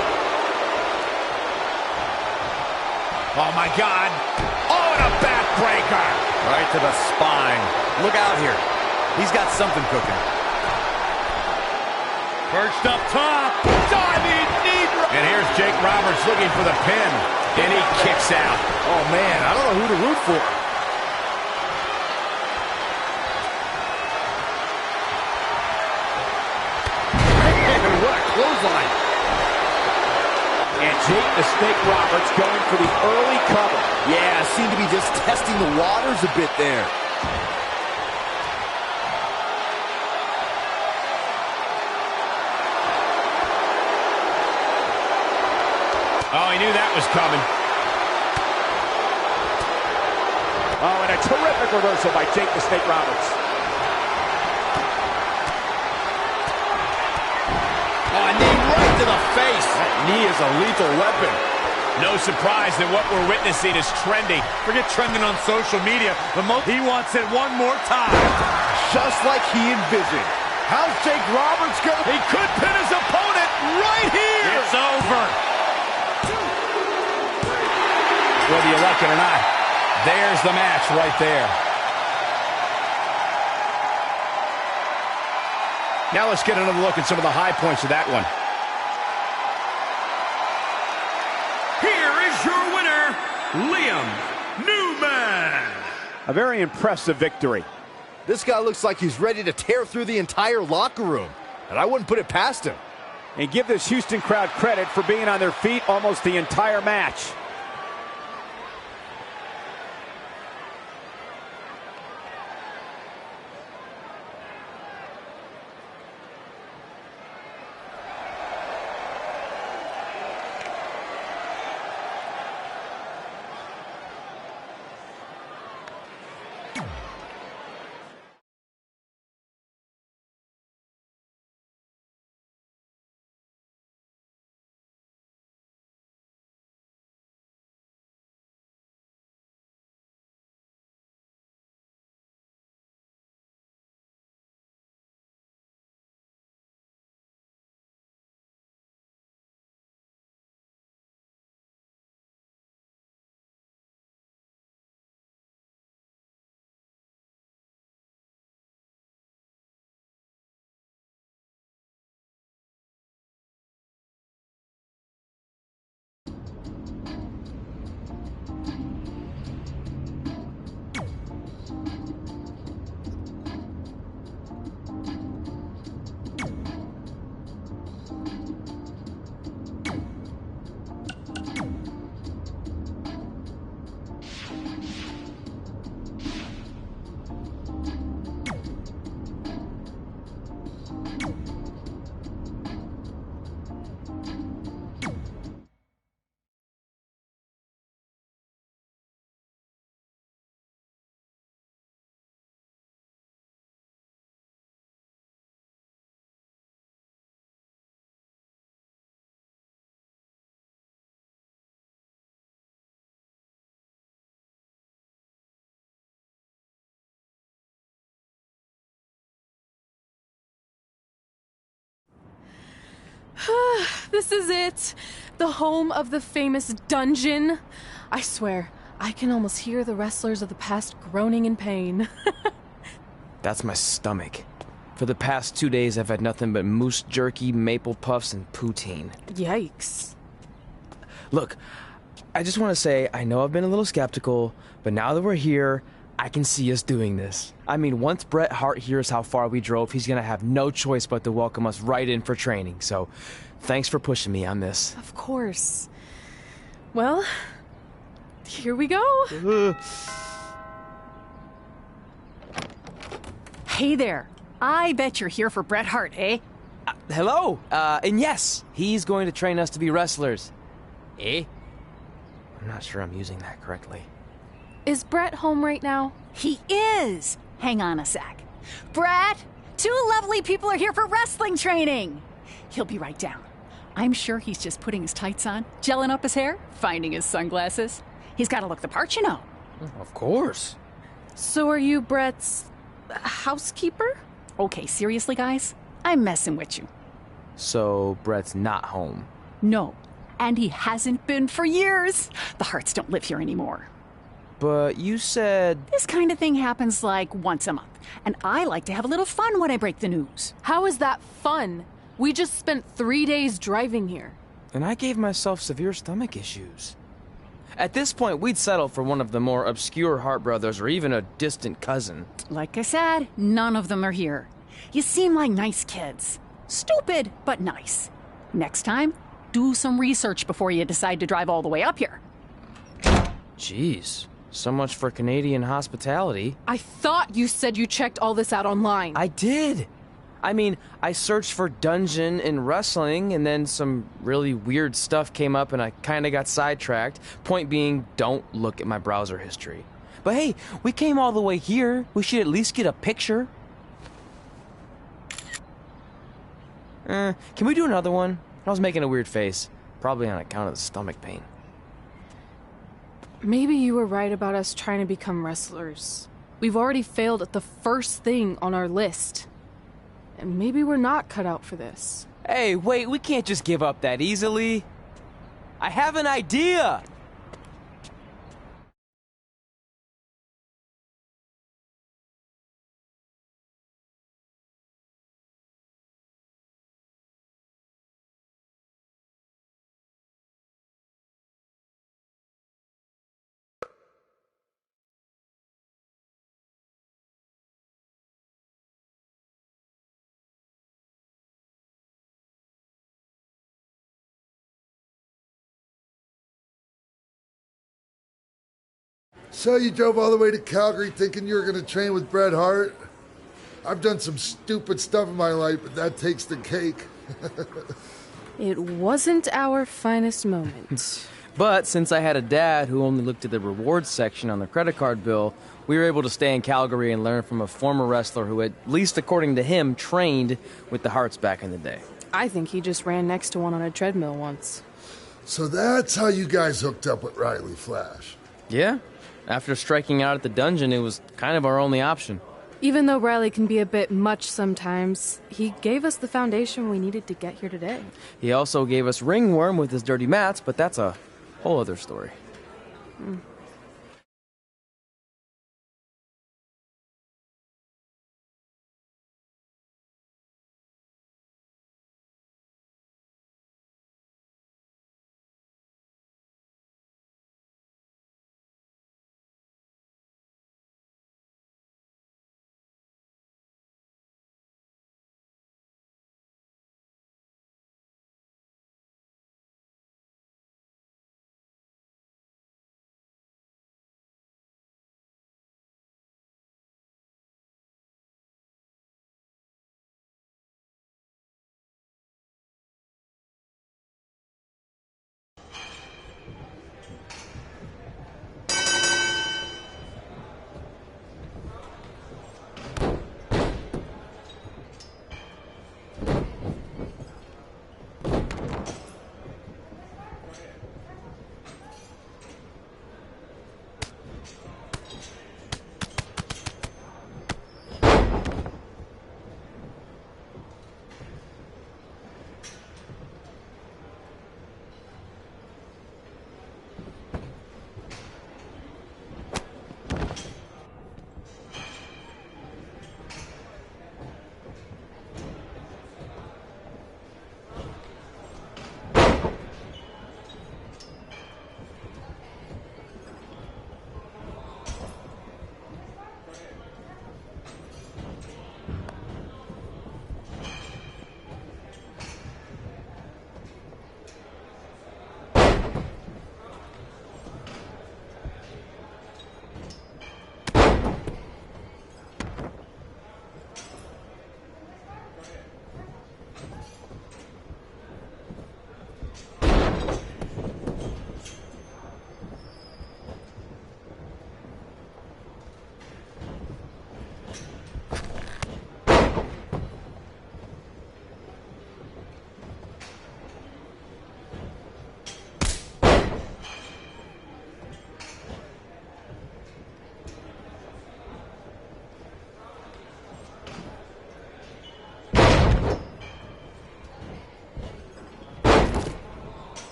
S6: Oh, my God. Oh, and a backbreaker.
S5: Right to the spine. Look out here. He's got something cooking. Perched up top.
S6: Diving knee drop. And here's Jake Roberts looking for the pin. And he kicks out.
S5: Oh, man, I don't know who to root for. Man, what a clothesline.
S9: And Jake the Snake Roberts going for the early cover.
S6: Yeah, seemed to be just testing the waters a bit there. Oh, he knew that was coming.
S9: Oh, and a terrific reversal by Jake the Snake Roberts.
S6: Oh, a knee right to the face.
S5: That knee is a lethal weapon.
S6: No surprise that what we're witnessing is trending.
S5: Forget trending on social media. He wants it one more time.
S6: Just like he envisioned. How's Jake Roberts going? He could pin his opponent right here.
S5: It's over.
S6: Whether you like it or not, there's the match right there. Now let's get another look at some of the high points of that one.
S8: Here is your winner, Liam Newman.
S9: A very impressive victory.
S6: This guy looks like he's ready to tear through the entire locker room, and I wouldn't put it past him.
S9: And give this Houston crowd credit for being on their feet almost the entire match.
S1: This is it. The home of the famous dungeon. I swear, I can almost hear the wrestlers of the past groaning in pain.
S7: That's my stomach. For the past 2 days, I've had nothing but moose jerky, maple puffs, and poutine.
S1: Yikes.
S7: Look, I just want to say, I know I've been a little skeptical, but now that we're here, I can see us doing this. I mean, once Bret Hart hears how far we drove, he's gonna have no choice but to welcome us right in for training. So, thanks for pushing me on this.
S1: Of course. Well, here we go.
S13: Hey there. I bet you're here for Bret Hart, eh?
S7: Hello, and yes, he's going to train us to be wrestlers. Eh? I'm not sure I'm using that correctly.
S1: Is Bret home right now?
S13: He is! Hang on a sec. Bret, 2 lovely people are here for wrestling training. He'll be right down. I'm sure he's just putting his tights on, gelling up his hair, finding his sunglasses. He's got to look the part, you know.
S7: Of course.
S1: So are you Bret's housekeeper?
S13: Okay, seriously, guys? I'm messing with you.
S7: So, Bret's not home.
S13: No, and he hasn't been for years. The Harts don't live here anymore.
S7: But you said...
S13: This kind of thing happens like once a month, and I like to have a little fun when I break the news.
S1: How is that fun? We just spent 3 days driving here.
S7: And I gave myself severe stomach issues. At this point, we'd settle for one of the more obscure Hart brothers or even a distant cousin.
S13: Like I said, none of them are here. You seem like nice kids. Stupid, but nice. Next time, do some research before you decide to drive all the way up here.
S7: Jeez. So much for Canadian hospitality.
S1: I thought you said you checked all this out online.
S7: I did. I mean, I searched for dungeon in wrestling, and then some really weird stuff came up, and I kind of got sidetracked. Point being, don't look at my browser history. But hey, we came all the way here. We should at least get a picture. Can we do another one? I was making a weird face. Probably on account of the stomach pain.
S1: Maybe you were right about us trying to become wrestlers. We've already failed at the first thing on our list. And maybe we're not cut out for this.
S7: Hey, wait, we can't just give up that easily. I have an idea!
S11: So you drove all the way to Calgary thinking you were going to train with Bret Hart? I've done some stupid stuff in my life, but that takes the cake.
S1: It wasn't our finest moment.
S7: But since I had a dad who only looked at the rewards section on the credit card bill, we were able to stay in Calgary and learn from a former wrestler who, at least according to him, trained with the Harts back in the day.
S1: I think he just ran next to one on a treadmill once.
S11: So that's how you guys hooked up with Riley Flash.
S7: Yeah. After striking out at the dungeon, it was kind of our only option.
S1: Even though Riley can be a bit much sometimes, he gave us the foundation we needed to get here today.
S7: He also gave us ringworm with his dirty mats, but that's a whole other story.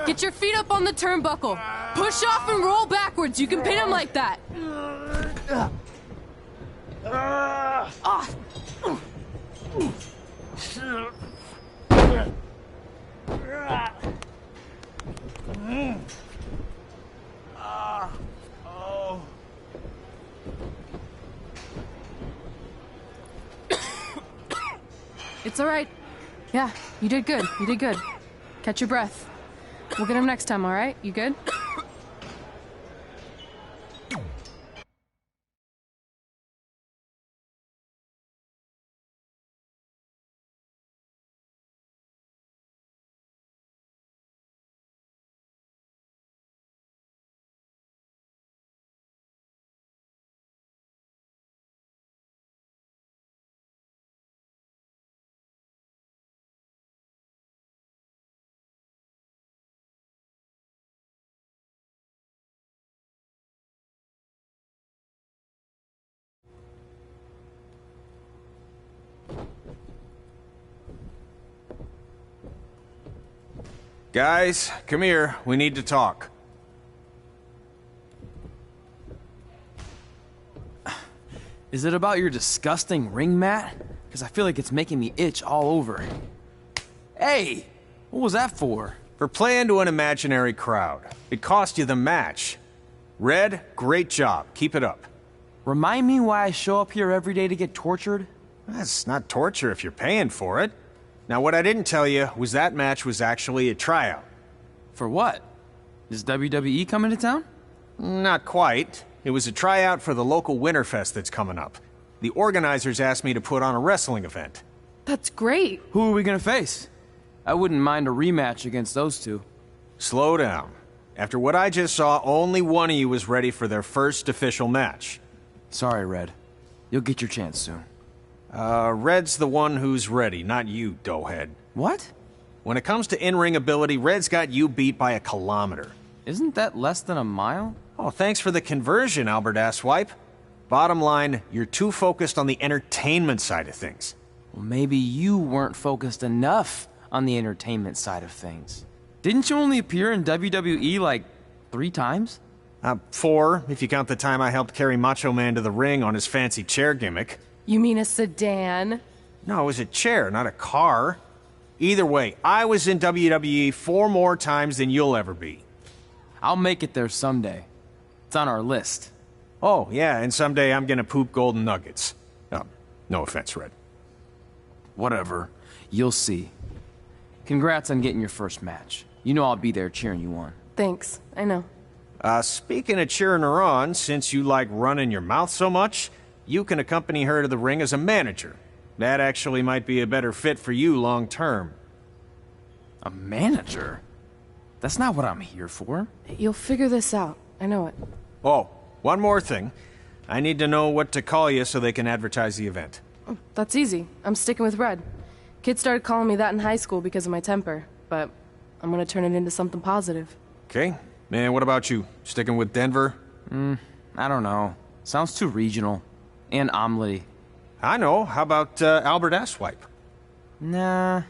S1: Get your feet up on the turnbuckle. Push off and roll backwards. You can pin him like that. It's all right. Yeah, you did good. You did good. Catch your breath. We'll get him next time, all right? You good?
S14: Guys, come here. We need to talk.
S7: Is it about your disgusting ring mat? Because I feel like it's making me itch all over. Hey! What was that for?
S14: For playing to an imaginary crowd. It cost you the match. Red, great job. Keep it up.
S7: Remind me why I show up here every day to get tortured?
S14: That's not torture if you're paying for it. Now, what I didn't tell you was that match was actually a tryout.
S7: For what? Is WWE coming to town?
S14: Not quite. It was a tryout for the local Winterfest that's coming up. The organizers asked me to put on a wrestling event.
S1: That's great.
S7: Who are we gonna face? I wouldn't mind a rematch against those two.
S14: Slow down. After what I just saw, only one of you was ready for their first official match.
S7: Sorry, Red. You'll get your chance soon.
S14: Red's the one who's ready, not you, doughhead.
S7: What?
S14: When it comes to in-ring ability, Red's got you beat by a kilometer.
S7: Isn't that less than a mile?
S14: Oh, thanks for the conversion, Albert Asswipe. Bottom line, you're too focused on the entertainment side of things.
S7: Well, maybe you weren't focused enough on the entertainment side of things. Didn't you only appear in WWE like 3 times?
S14: 4, if you count the time I helped carry Macho Man to the ring on his fancy chair gimmick.
S1: You mean a sedan?
S14: No, it was a chair, not a car. Either way, I was in WWE 4 more times than you'll ever be.
S7: I'll make it there someday. It's on our list.
S14: Oh, yeah, and someday I'm gonna poop golden nuggets. No offense, Red.
S7: Whatever. You'll see. Congrats on getting your first match. You know I'll be there cheering you on.
S1: Thanks. I know.
S14: Speaking of cheering her on, since you like running your mouth so much, you can accompany her to the ring as a manager. That actually might be a better fit for you long term.
S7: A manager? That's not what I'm here for.
S1: You'll figure this out. I know it.
S14: Oh, one more thing. I need to know what to call you so they can advertise the event.
S1: Oh, that's easy. I'm sticking with Red. Kids started calling me that in high school because of my temper, but I'm gonna turn it into something positive.
S14: Okay. And what about you? Sticking with Denver?
S7: I don't know. Sounds too regional. And omelette-y.
S14: I know. How about Albert Asswipe?
S7: Nah.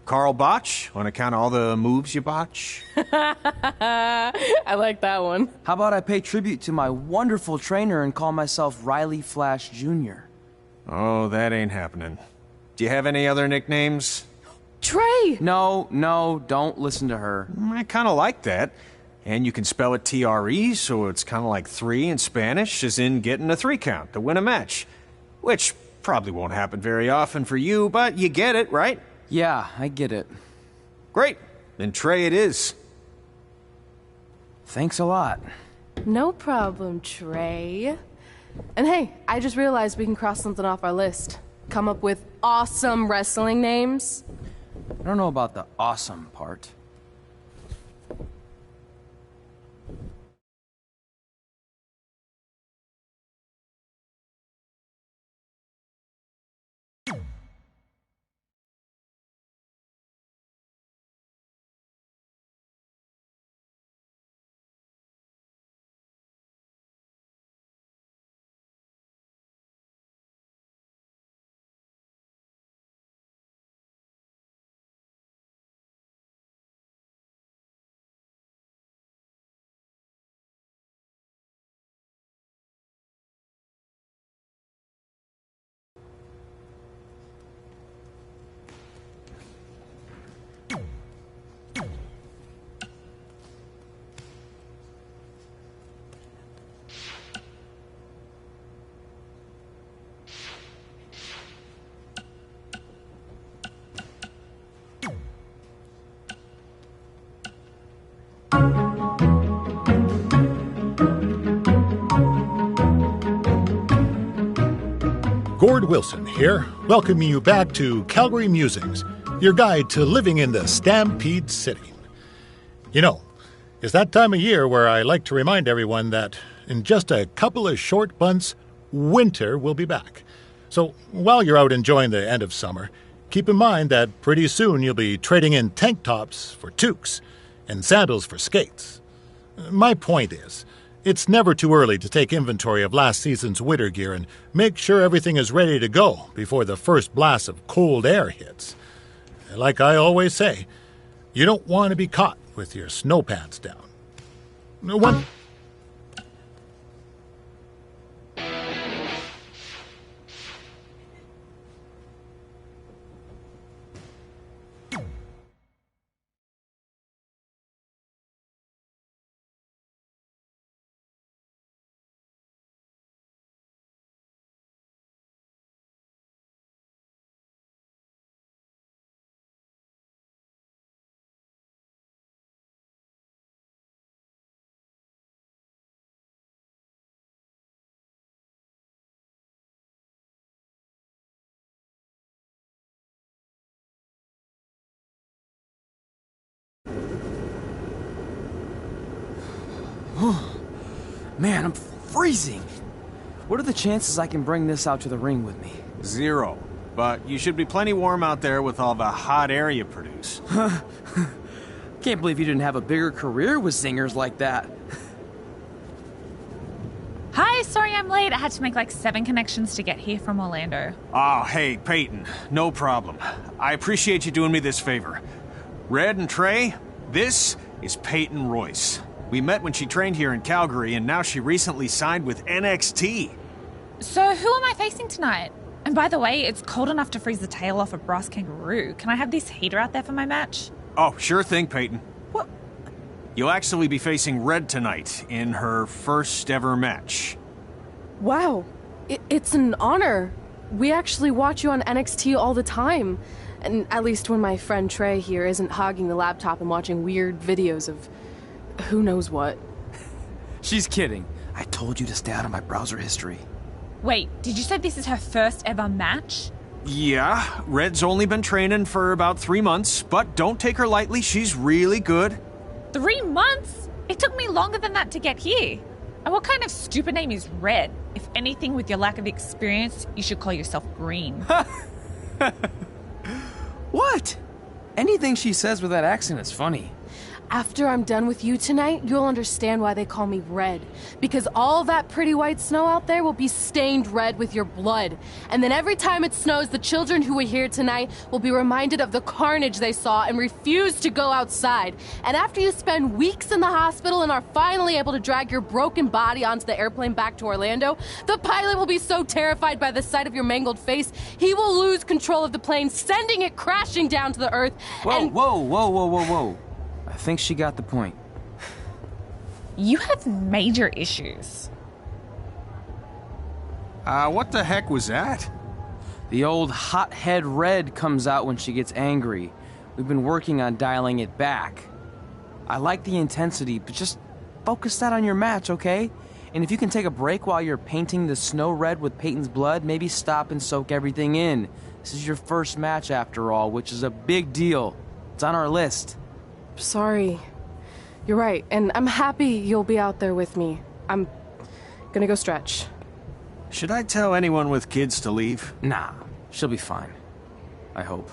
S14: Carl Botch, on account of all the moves you botch?
S1: I like that one.
S7: How about I pay tribute to my wonderful trainer and call myself Riley Flash Jr.?
S14: Oh, that ain't happening. Do you have any other nicknames?
S1: Trey!
S7: No, don't listen to her.
S14: I kind of like that. And you can spell it T-R-E, so it's kind of like 3 in Spanish, as in getting a 3 count to win a match. Which probably won't happen very often for you, but you get it, right?
S7: Yeah, I get it.
S14: Great. Then Trey it is.
S7: Thanks a lot.
S1: No problem, Trey. And hey, I just realized we can cross something off our list. Come up with awesome wrestling names.
S7: I don't know about the awesome part.
S15: Gord Wilson here, welcoming you back to Calgary Musings, your guide to living in the Stampede City. You know, it's that time of year where I like to remind everyone that in just a couple of short months, winter will be back. So while you're out enjoying the end of summer, keep in mind that pretty soon you'll be trading in tank tops for toques and sandals for skates. My point is, it's never too early to take inventory of last season's winter gear and make sure everything is ready to go before the first blast of cold air hits. Like I always say, you don't want to be caught with your snow pants down. One...
S7: Man, I'm freezing. What are the chances I can bring this out to the ring with me?
S14: 0. But you should be plenty warm out there with all the hot air you produce.
S7: Can't believe you didn't have a bigger career with zingers like that.
S16: Hi, sorry I'm late. I had to make like 7 connections to get here from Orlando.
S14: Oh, hey, Peyton. No problem. I appreciate you doing me this favor. Red and Trey, this is Peyton Royce. We met when she trained here in Calgary, and now she recently signed with NXT.
S16: So who am I facing tonight? And by the way, it's cold enough to freeze the tail off a brass kangaroo. Can I have this heater out there for my match?
S14: Oh, sure thing, Peyton.
S16: What?
S14: You'll actually be facing Red tonight in her first ever match.
S1: Wow, it's an honor. We actually watch you on NXT all the time. And at least when my friend Trey here isn't hogging the laptop and watching weird videos of who knows what.
S7: She's kidding. I told you to stay out of my browser history.
S16: Wait, did you say this is her first ever match?
S14: Yeah, Red's only been training for about 3 months, but don't take her lightly, she's really good.
S16: 3 months? It took me longer than that to get here. And what kind of stupid name is Red? If anything, with your lack of experience, you should call yourself Green.
S7: What? Anything she says with that accent is funny.
S1: After I'm done with you tonight, you'll understand why they call me Red. Because all that pretty white snow out there will be stained red with your blood. And then every time it snows, the children who were here tonight will be reminded of the carnage they saw and refuse to go outside. And after you spend weeks in the hospital and are finally able to drag your broken body onto the airplane back to Orlando, the pilot will be so terrified by the sight of your mangled face, he will lose control of the plane, sending it crashing down to the earth.
S7: Whoa. I think she got the point.
S16: You have major issues.
S14: What the heck was that?
S7: The old hothead Red comes out when she gets angry. We've been working on dialing it back. I like the intensity, but just focus that on your match, okay? And if you can take a break while you're painting the snow red with Peyton's blood, maybe stop and soak everything in. This is your first match after all, which is a big deal. It's on our list.
S1: Sorry. You're right, and I'm happy you'll be out there with me. I'm gonna go stretch.
S14: Should I tell anyone with kids to leave?
S7: Nah, she'll be fine. I hope.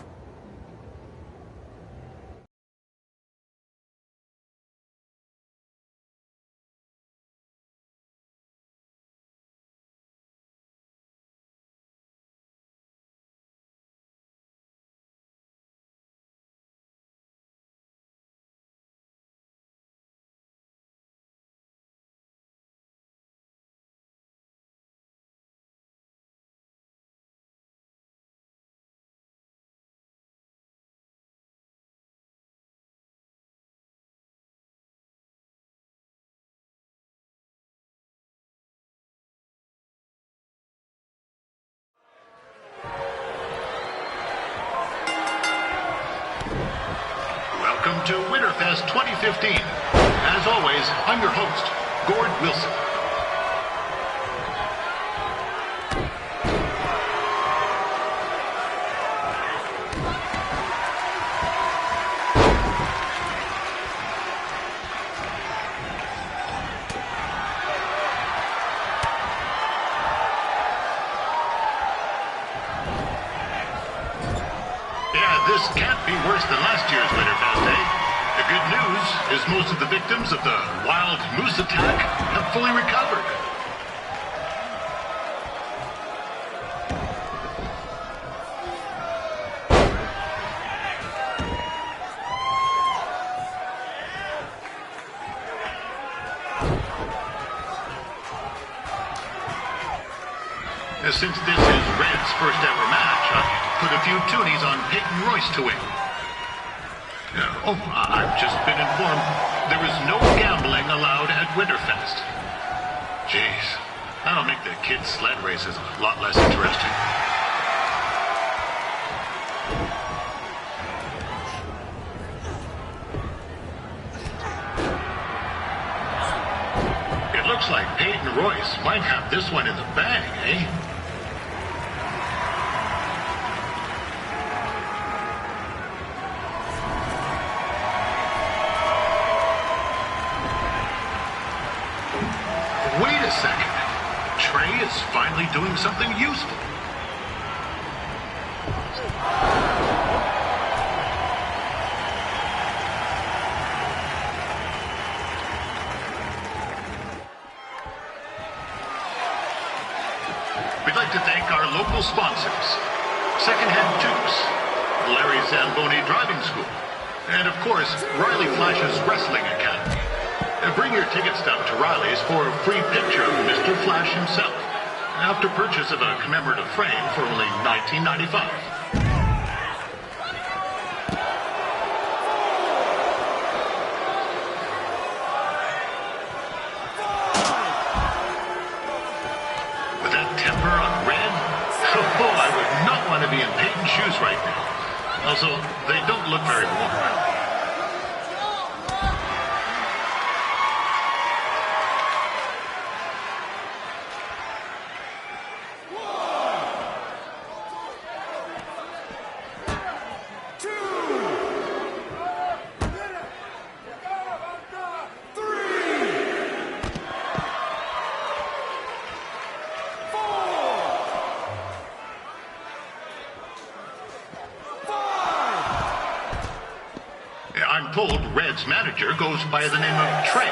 S17: Welcome to Winterfest 2015. As always, I'm your host, Gord Wilson. worse than last year's Winterfest, eh? The good news is most of the victims of the wild moose attack have fully recovered. Since this is Red's first ever match, I put a few toonies on Peyton Royce to win. I've just been informed there is no gambling allowed at Winterfest. Jeez, that'll make the kids' sled races a lot less interesting. It looks like Peyton Royce might have this one in the bag, eh? Wait a second. Trey is finally doing something useful. We'd like to thank our local sponsors, Secondhand Tubes, Larry Zamboni Driving School, and of course, Riley Flash's Wrestling Academy. Bring your ticket stub to Riley's for a free picture of Mr. Flash himself, after purchase of a commemorative frame for only $19.95. With that temper on Red, I would not want to be in Peyton's shoes right now. Also, they don't look very warm. I'm told Red's manager goes by the name of Trey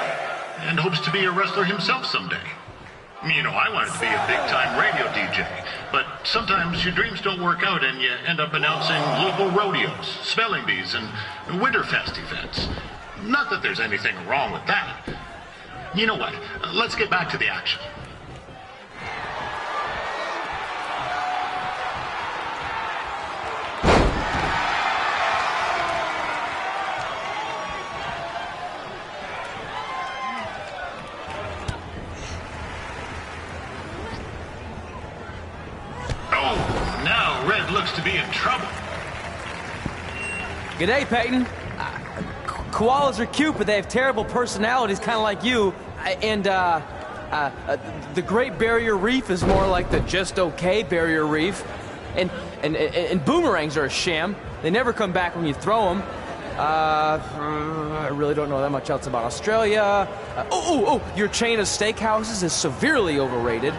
S17: and hopes to be a wrestler himself someday. You know, I wanted to be a big-time radio DJ, but sometimes your dreams don't work out and you end up announcing local rodeos, spelling bees, and Winterfest events. Not that there's anything wrong with that. You know what? Let's get back to the action. Looks to be in trouble.
S2: G'day, Peyton. Koalas are cute, but they have terrible personalities, kind of like you. And the Great Barrier Reef is more like the just okay Barrier Reef. And boomerangs are a sham. They never come back when you throw them. I really don't know that much else about Australia. Your chain of steakhouses is severely overrated.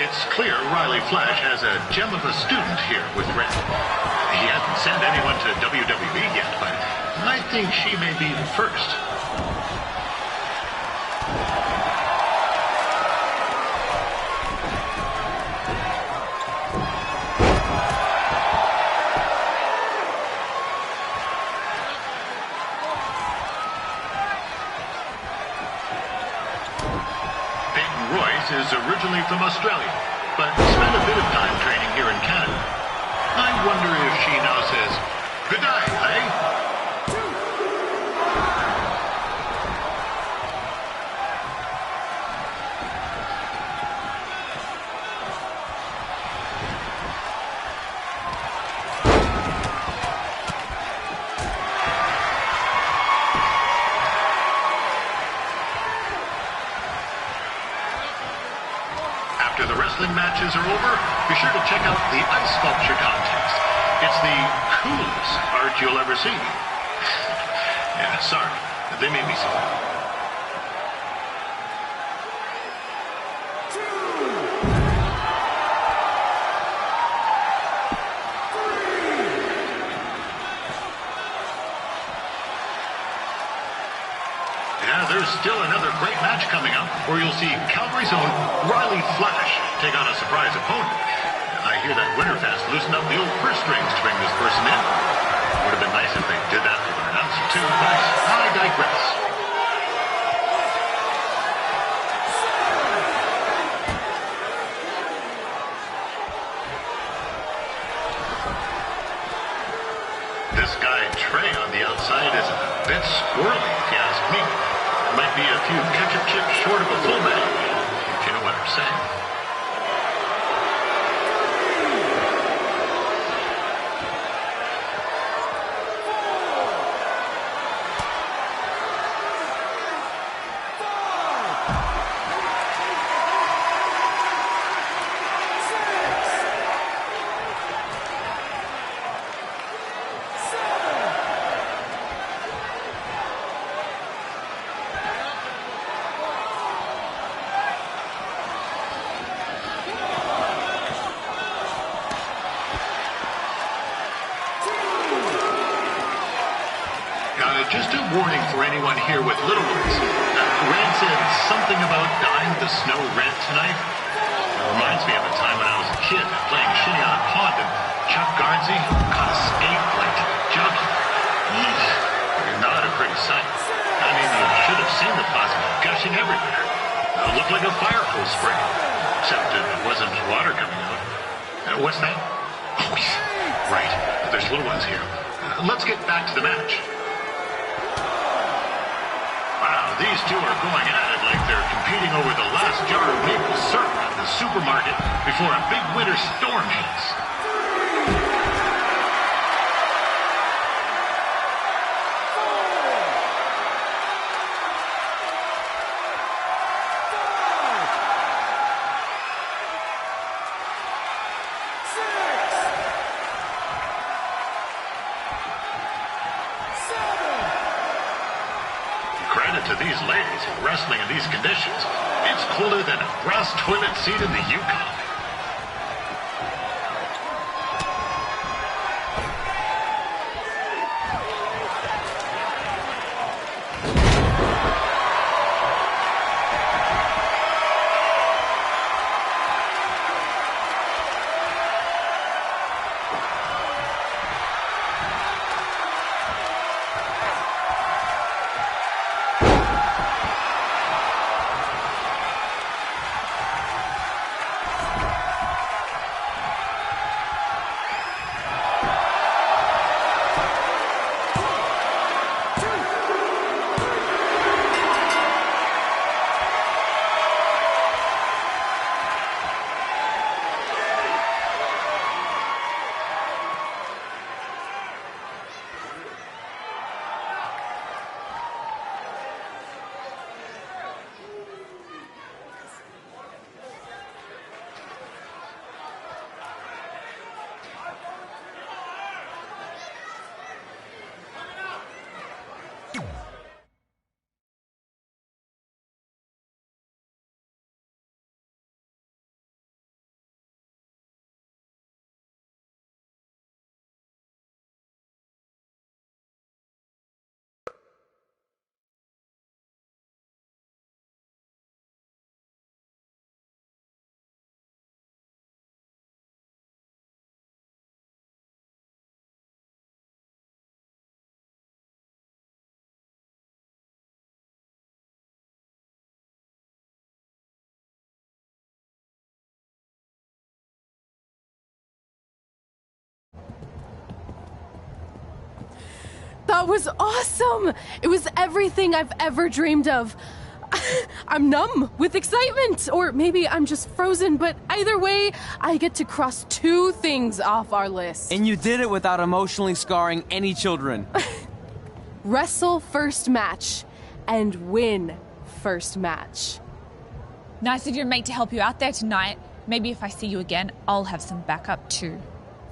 S17: It's clear Riley Flash has a gem of a student here with Red. He hasn't sent anyone to WWE yet, but I think she may be the first. Is originally from Australia, but spent a bit of time training here in Canada. I wonder if she now says, "Good day, eh?" After the wrestling matches are over, be sure to check out the ice sculpture contest. It's the coolest art you'll ever see. Yeah, sorry. They made me so. There's still another great match coming up where you'll see Calgary's own Riley Flash take on a surprise opponent. I hear that Winterfest loosened up the old purse strings to bring this person in. Would have been nice if they did that for their announcer too, but I digress. This guy Trey on the outside is a bit squirrely, if you ask me. Might be a few ketchup chips short of a full bag, if you know what I'm saying. Just a warning for anyone here with little ones. Red said something about dyeing the snow red tonight. It reminds me of a time when I was a kid playing shinny on a pond and Chuck Garnsey caught a skate like juggling. Not a pretty sight. I mean, you should have seen the plasma gushing everywhere. It looked like a fire hose spray. Except it wasn't water coming out. What's that? Oh, yeah. Right. There's little ones here. Let's get back to the match. Wow, these two are going at it like they're competing over the last jar of maple syrup at the supermarket before a big winter storm hits. Credit to these ladies wrestling in these conditions. It's colder than a grass toilet seat in the Yukon.
S1: That was awesome! It was everything I've ever dreamed of. I'm numb with excitement, or maybe I'm just frozen, but either way, I get to cross 2 things off our list.
S7: And you did it without emotionally scarring any children.
S1: Wrestle first match and win first match.
S16: Nice of your mate to help you out there tonight. Maybe if I see you again, I'll have some backup too.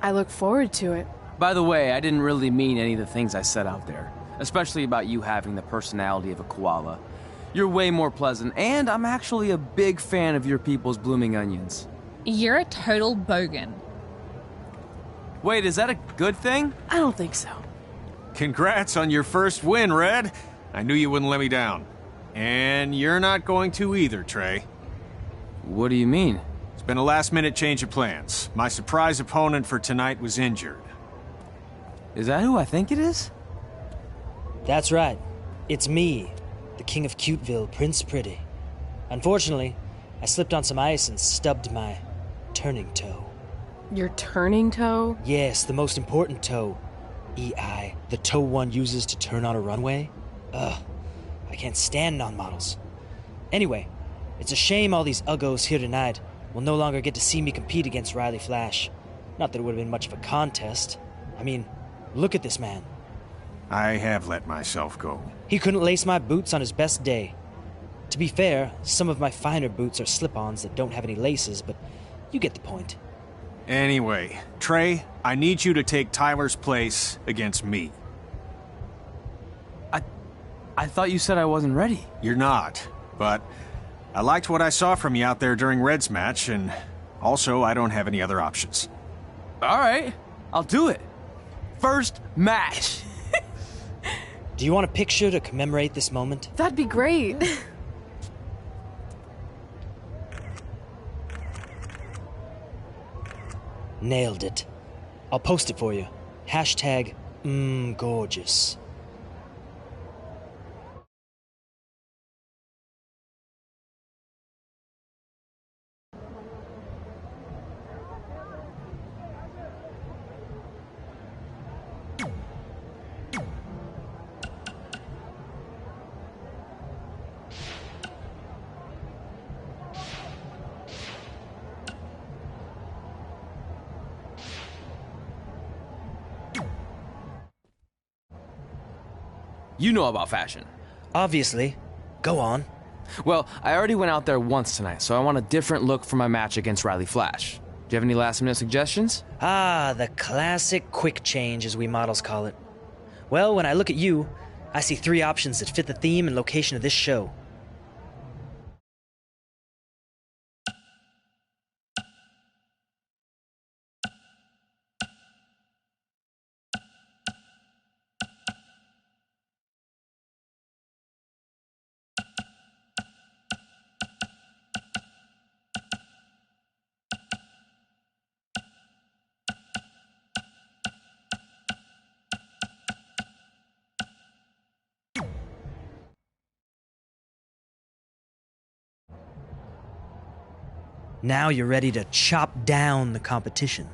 S1: I look forward to it.
S7: By the way, I didn't really mean any of the things I said out there, especially about you having the personality of a koala. You're way more pleasant, and I'm actually a big fan of your people's blooming onions.
S16: You're a total bogan.
S7: Wait, is that a good thing?
S1: I don't think so.
S14: Congrats on your first win, Red. I knew you wouldn't let me down. And you're not going to either, Trey.
S7: What do you mean?
S14: It's been a last-minute change of plans. My surprise opponent for tonight was injured.
S7: Is that who I think it is?
S18: That's right. It's me, the King of Cuteville, Prince Pretty. Unfortunately, I slipped on some ice and stubbed my turning toe.
S1: Your turning toe?
S18: Yes, the most important toe. EI, the toe one uses to turn on a runway. Ugh, I can't stand non-models. Anyway, it's a shame all these uggos here tonight will no longer get to see me compete against Riley Flash. Not that it would have been much of a contest. I mean, look at this man.
S14: I have let myself go.
S18: He couldn't lace my boots on his best day. To be fair, some of my finer boots are slip-ons that don't have any laces, but you get the point.
S14: Anyway, Trey, I need you to take Tyler's place against me.
S7: I thought you said I wasn't ready.
S14: You're not, but I liked what I saw from you out there during Red's match, and also I don't have any other options.
S7: All right, I'll do it. First match.
S18: Do you want a picture to commemorate this moment?
S1: That'd be great.
S18: Nailed it. I'll post it for you. Hashtag gorgeous.
S7: You know about fashion.
S18: Obviously. Go on.
S7: Well, I already went out there once tonight, so I want a different look for my match against Riley Flash. Do you have any last-minute suggestions?
S18: Ah, the classic quick change, as we models call it. Well, when I look at you, I see 3 options that fit the theme and location of this show. Now you're ready to chop down the competition.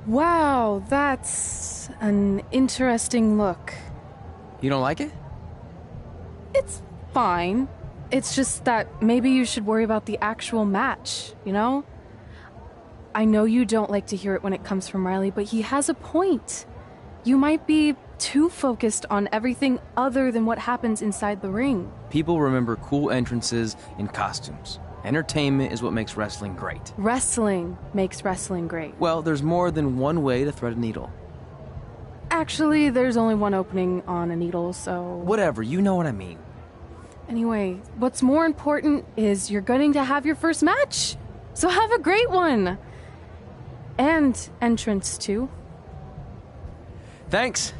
S1: Wow, that's an interesting look.
S7: You don't like it?
S1: It's fine. It's just that maybe you should worry about the actual match, you know? I know you don't like to hear it when it comes from Riley, but he has a point. You might be too focused on everything other than what happens inside the ring.
S7: People remember cool entrances and costumes. Entertainment is what makes wrestling great.
S1: Wrestling makes wrestling great.
S7: Well, there's more than one way to thread a needle.
S1: Actually, there's only one opening on a needle, so...
S7: Whatever, you know what I mean.
S1: Anyway, what's more important is you're going to have your first match. So have a great one. And entrance, too.
S7: Thanks.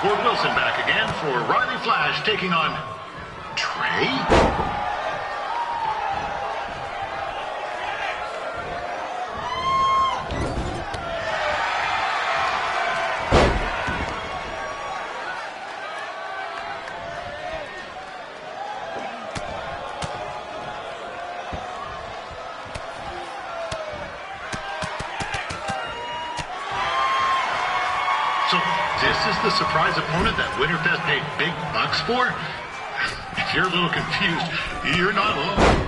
S17: Ford Wilson back again for Riley Flash taking on Trey. So this is the surprise opponent that Winterfest paid big bucks for? If you're a little confused, you're not alone.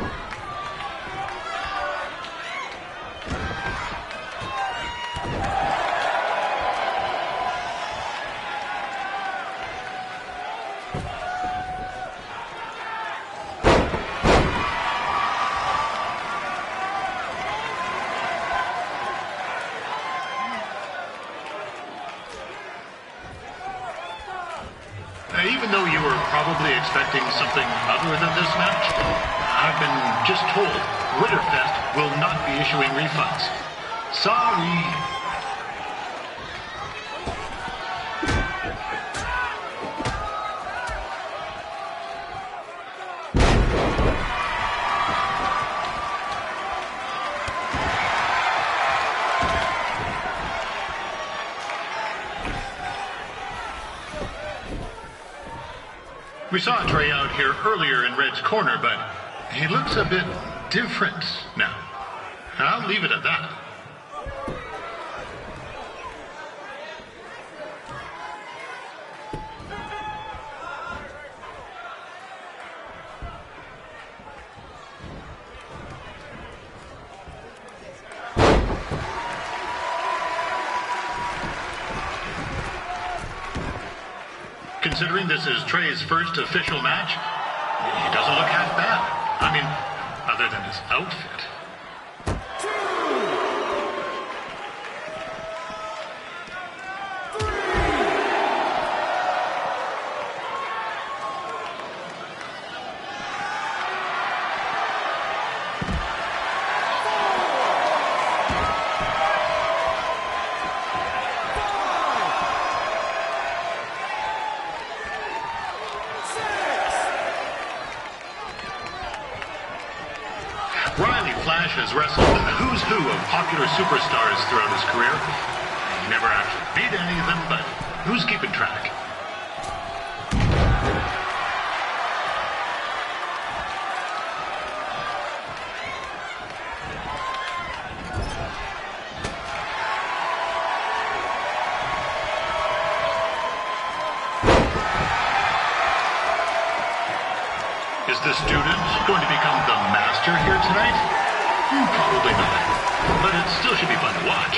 S17: Even though you were probably expecting something other than this match, I've been just told Winterfest will not be issuing refunds. Sorry. We saw Trey out here earlier in Red's corner, but he looks a bit different now. I'll leave it at that. Considering this is Trey's first official match, he doesn't look half bad. I mean, other than his outfit. Has wrestled the who's who of popular superstars throughout his career. He never actually beat any of them, but who's keeping track? Is the student going to become the master here tonight? Probably not, but it still should be fun to watch.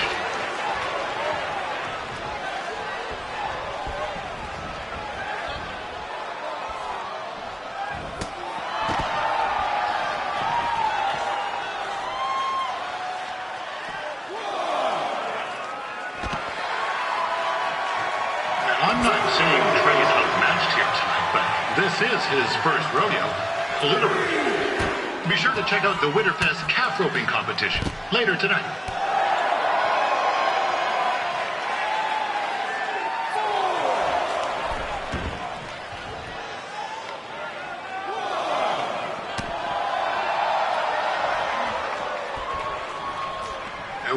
S17: Now, I'm not saying Trey's outmatched here tonight, but this is his first rodeo, literally. Be sure to check out the Winterfest calf roping competition later tonight.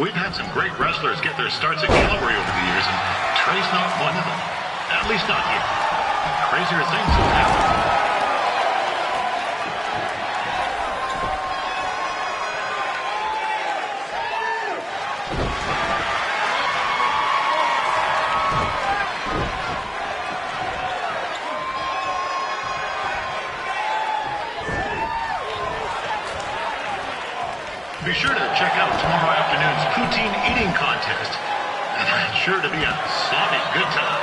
S17: We've had some great wrestlers get their starts at Calvary over the years, and Trey's not one of them. At least not yet. Crazier things have happened. Be sure to check out tomorrow afternoon's poutine eating contest. That's sure to be a sloppy good time.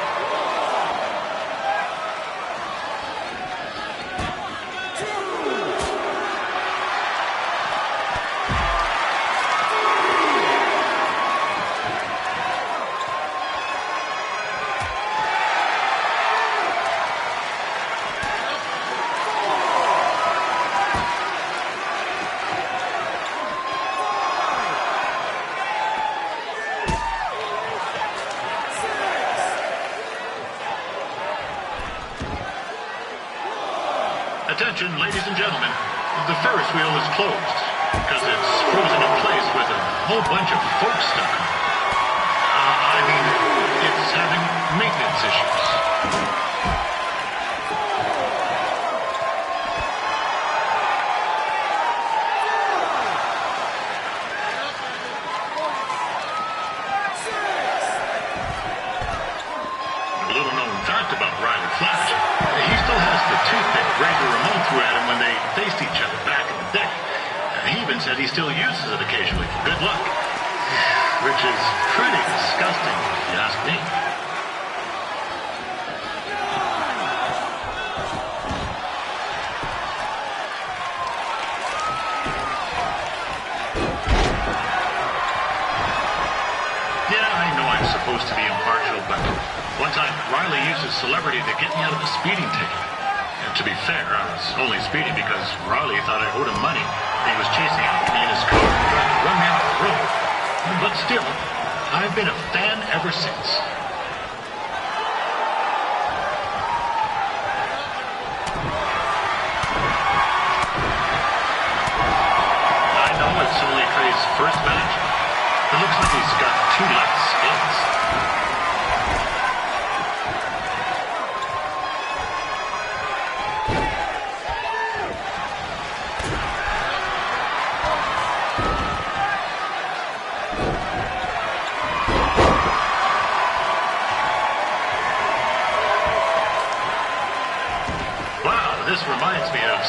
S17: Attention, ladies and gentlemen, the Ferris wheel is closed because it's frozen in place with a whole bunch of folks stuck on it. I mean, it's having maintenance issues. A little known fact about Riley Flash, he still has the toothpick Razor Ramon threw at him when they faced each other back in the day. He even said he still uses it occasionally for good luck. Which is pretty disgusting, if you ask me. Yeah, I know I'm supposed to be impartial, but one time Riley used his celebrity to get me out of a speeding ticket. And to be fair, I was only speeding because Riley thought I owed him money. He was chasing after me in his car and trying to run me off the road. But still, I've been a fan ever since. I know it's only Trey's first match. It looks like he's got two left skins.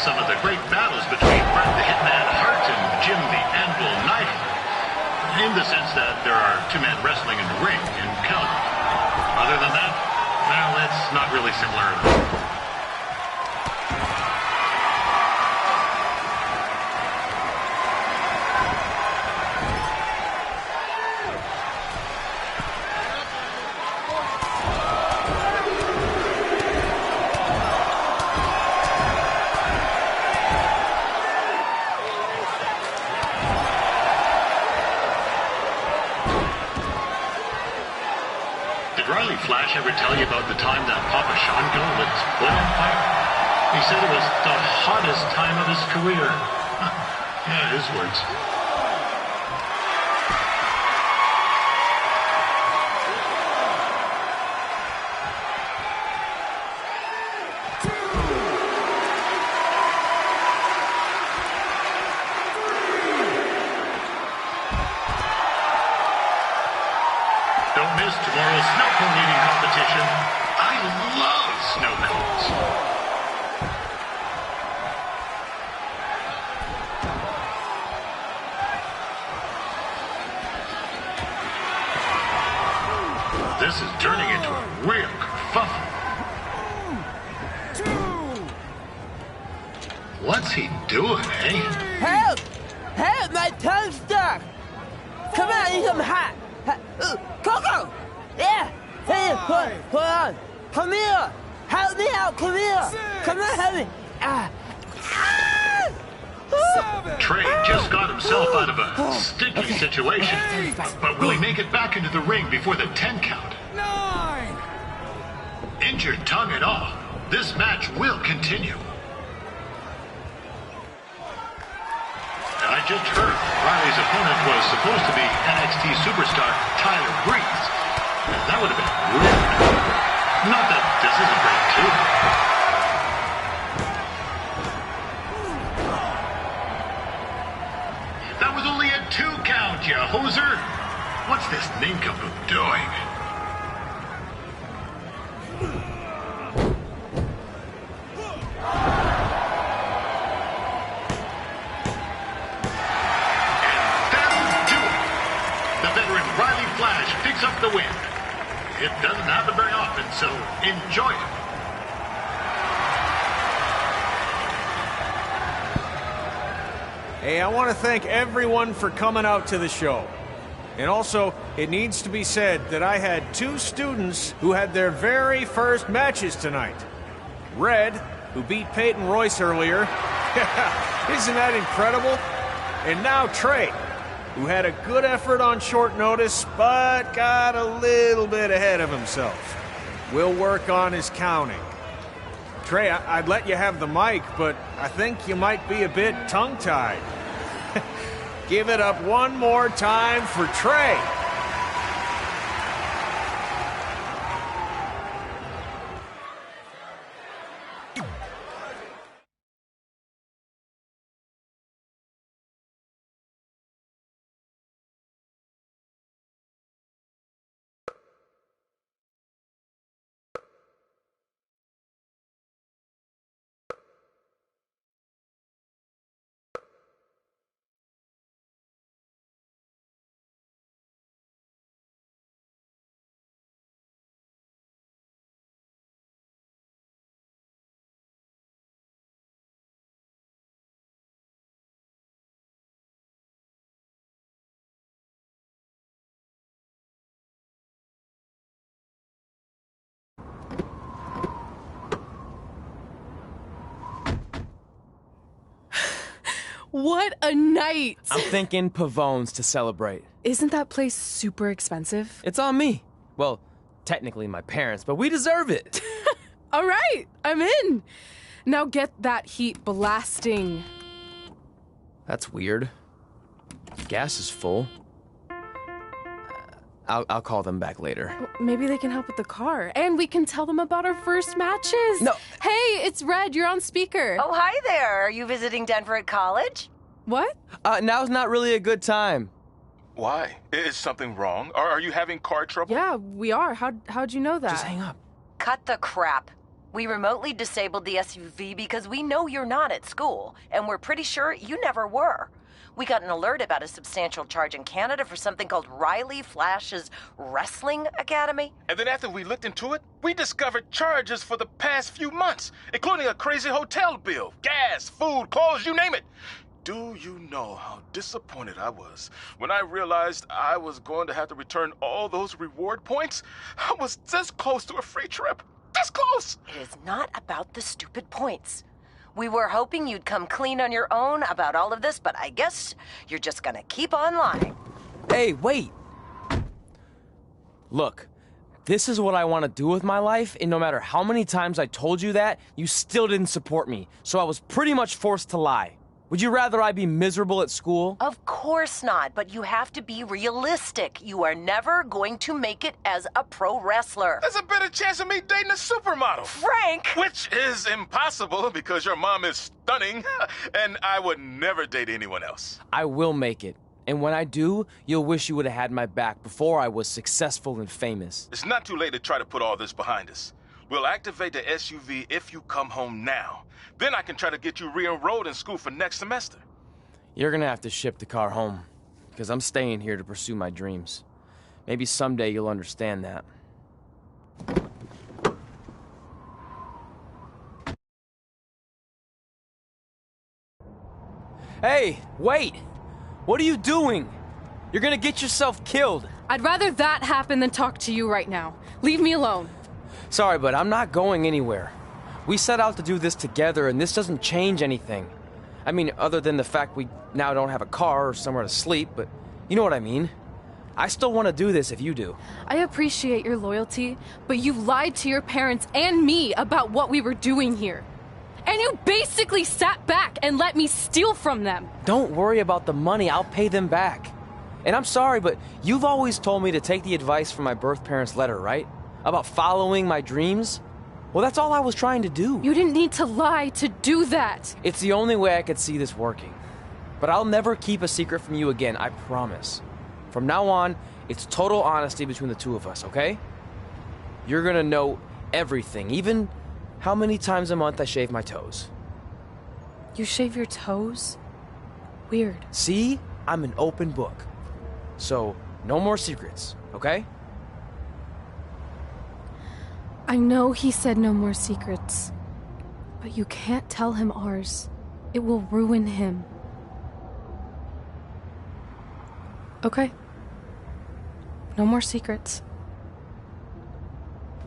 S17: some of the great battles between Bret the Hitman Hart and Jim the Anvil Neidhart, in the sense that there are two-man wrestling in the ring in Calgary. Other than that, well, it's not really similar at all. Flash ever tell you about the time that Papa Shango was put on fire? He said it was the hottest time of his career. Yeah, his words. Don't miss tomorrow's snow cone eating competition. I love snow cones. This is turning into a real kerfuffle. What's he doing, eh?
S2: Help! Help! My tongue's stuck! Come on, I need some hot! Coco! Yeah! Hey, hold on! Come here! Help me out! Come here! Come on, help me!
S17: Trey just got himself out of a sticky situation. But will he make it back into the ring before the 10 count? 9! Injured tongue and all, this match will continue. And I just heard Riley's opponent was supposed to be NXT superstar Tyler Breeze. And that would have been rude. Not that this isn't great too. That was only a 2 count, you hoser. What's this nincompoop doing? Picks up the win. It doesn't happen very often, so enjoy it.
S14: Hey, I want to thank everyone for coming out to the show. And also, it needs to be said that I had 2 students who had their very first matches tonight. Red, who beat Peyton Royce earlier. Isn't that incredible? And now Trey, who had a good effort on short notice, but got a little bit ahead of himself. We'll work on his counting. Trey, I'd let you have the mic, but I think you might be a bit tongue-tied. Give it up one more time for Trey.
S1: What a night!
S7: I'm thinking Pavone's to celebrate.
S1: Isn't that place super expensive?
S7: It's on me. Well, technically my parents, but we deserve it.
S1: All right, I'm in. Now get that heat blasting.
S7: That's weird. Gas is full. I'll call them back later.
S1: Maybe they can help with the car. And we can tell them about our first matches.
S7: No.
S1: Hey, it's Red. You're on speaker.
S3: Oh, hi there. Are you visiting Denver at college?
S1: What?
S7: Now's not really a good time.
S12: Why? Is something wrong? Are you having car trouble?
S1: Yeah, we are. How'd you know that?
S7: Just hang up.
S3: Cut the crap. We remotely disabled the SUV because we know you're not at school, and we're pretty sure you never were. We got an alert about a substantial charge in Canada for something called Riley Flash's Wrestling Academy.
S12: And then after we looked into it, we discovered charges for the past few months, including a crazy hotel bill, gas, food, clothes, you name it. Do you know how disappointed I was when I realized I was going to have to return all those reward points? I was this close to a free trip. This close!
S3: It is not about the stupid points. We were hoping you'd come clean on your own about all of this, but I guess you're just gonna keep on lying.
S2: Hey, wait! Look, this is what I want to do with my life, and no matter how many times I told you that, you still didn't support me, so I was pretty much forced to lie. Would you rather I be miserable at school?
S3: Of course not, but you have to be realistic. You are never going to make it as a pro wrestler.
S12: There's a better chance of me dating a supermodel.
S3: Frank!
S12: Which is impossible because your mom is stunning, and I would never date anyone else.
S2: I will make it. And when I do, you'll wish you would have had my back before I was successful and famous.
S12: It's not too late to try to put all this behind us. We'll activate the SUV if you come home now. Then I can try to get you re-enrolled in school for next semester.
S2: You're gonna have to ship the car home, because I'm staying here to pursue my dreams. Maybe someday you'll understand that. Hey, wait! What are you doing? You're gonna get yourself killed.
S1: I'd rather that happen than talk to you right now. Leave me alone.
S2: Sorry, but I'm not going anywhere. We set out to do this together, and this doesn't change anything. I mean, other than the fact we now don't have a car or somewhere to sleep, but you know what I mean. I still want to do this if you do.
S1: I appreciate your loyalty, but you lied to your parents and me about what we were doing here. And you basically sat back and let me steal from them.
S2: Don't worry about the money, I'll pay them back. And I'm sorry, but you've always told me to take the advice from my birth parents' letter, right? About following my dreams? Well, that's all I was trying to do.
S1: You didn't need to lie to do that.
S2: It's the only way I could see this working. But I'll never keep a secret from you again, I promise. From now on, it's total honesty between the two of us, okay? You're gonna know everything, even how many times a month I shave my toes.
S1: You shave your toes? Weird.
S2: See? I'm an open book. So, no more secrets, okay?
S1: I know he said no more secrets, but you can't tell him ours. It will ruin him. Okay. No more secrets.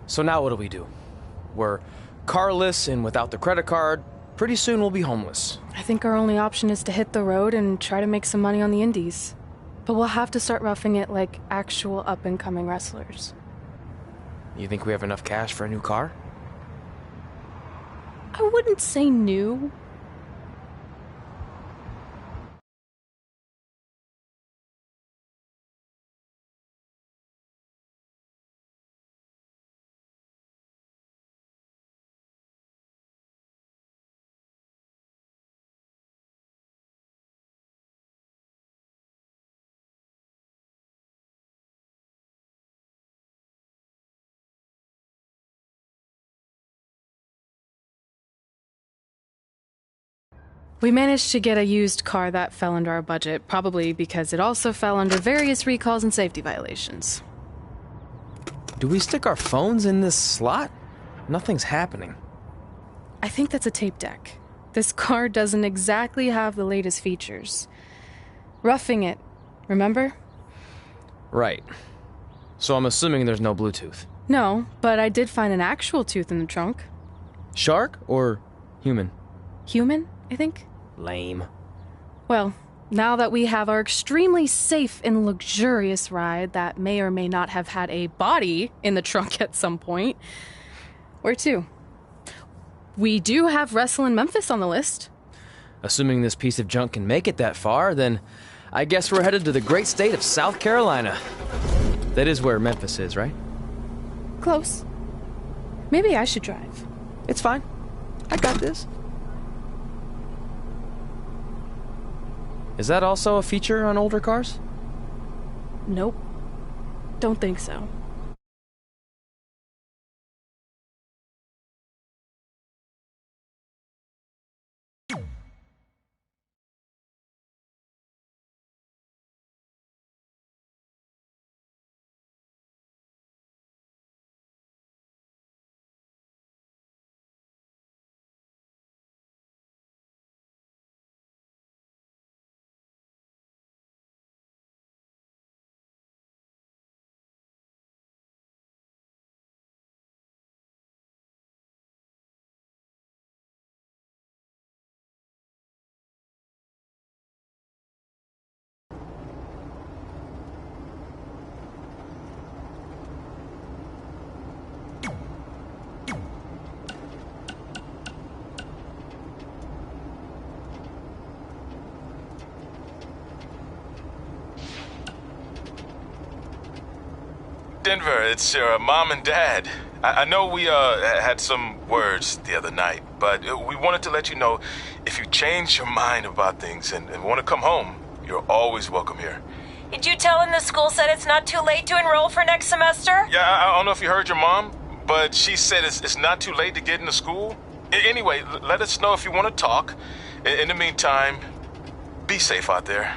S2: So now what do? We're carless and without the credit card. Pretty soon we'll be homeless.
S1: I think our only option is to hit the road and try to make some money on the indies. But we'll have to start roughing it like actual up-and-coming wrestlers.
S2: You think we have enough cash for a new car?
S1: I wouldn't say new. We managed to get a used car that fell under our budget, probably because it also fell under various recalls and safety violations.
S2: Do we stick our phones in this slot? Nothing's happening.
S1: I think that's a tape deck. This car doesn't exactly have the latest features. Roughing it, remember?
S2: Right. So I'm assuming there's no Bluetooth.
S1: No, but I did find an actual tooth in the trunk.
S2: Shark or human?
S1: Human, I think.
S2: Lame.
S1: Well, now that we have our extremely safe and luxurious ride that may or may not have had a body in the trunk at some point, where to? We do have Wrestle in Memphis on the list.
S2: Assuming this piece of junk can make it that far, then I guess we're headed to the great state of South Carolina. That is where Memphis is, right?
S1: Close. Maybe I should drive.
S2: It's fine. I got this. Is that also a feature on older cars?
S1: Nope. Don't think so.
S12: Denver. It's your mom and dad. I know we had some words the other night, but we wanted to let you know if you change your mind about things and want to come home, you're always welcome here.
S3: Did you tell him the school said it's not too late to enroll for next semester?
S12: Yeah, I don't know if you heard your mom, but she said it's not too late to get into school. Anyway, let us know if you want to talk. In the meantime, be safe out there.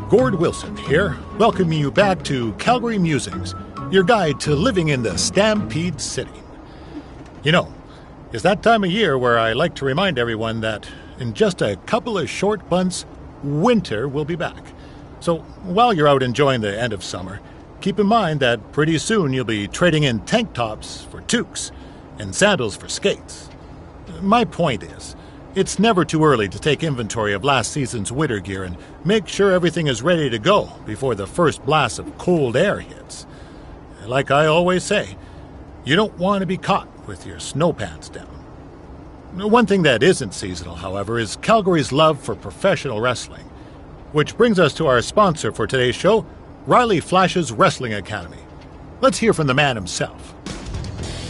S15: Gord Wilson here, welcoming you back to Calgary Musings, your guide to living in the Stampede City. You know, it's that time of year where I like to remind everyone that in just a couple of short months, winter will be back. So while you're out enjoying the end of summer, keep in mind that pretty soon you'll be trading in tank tops for toques and sandals for skates. My point is, it's never too early to take inventory of last season's winter gear and make sure everything is ready to go before the first blast of cold air hits. Like I always say, you don't want to be caught with your snow pants down. One thing that isn't seasonal, however, is Calgary's love for professional wrestling. Which brings us to our sponsor for today's show, Riley Flash's Wrestling Academy. Let's hear from the man himself.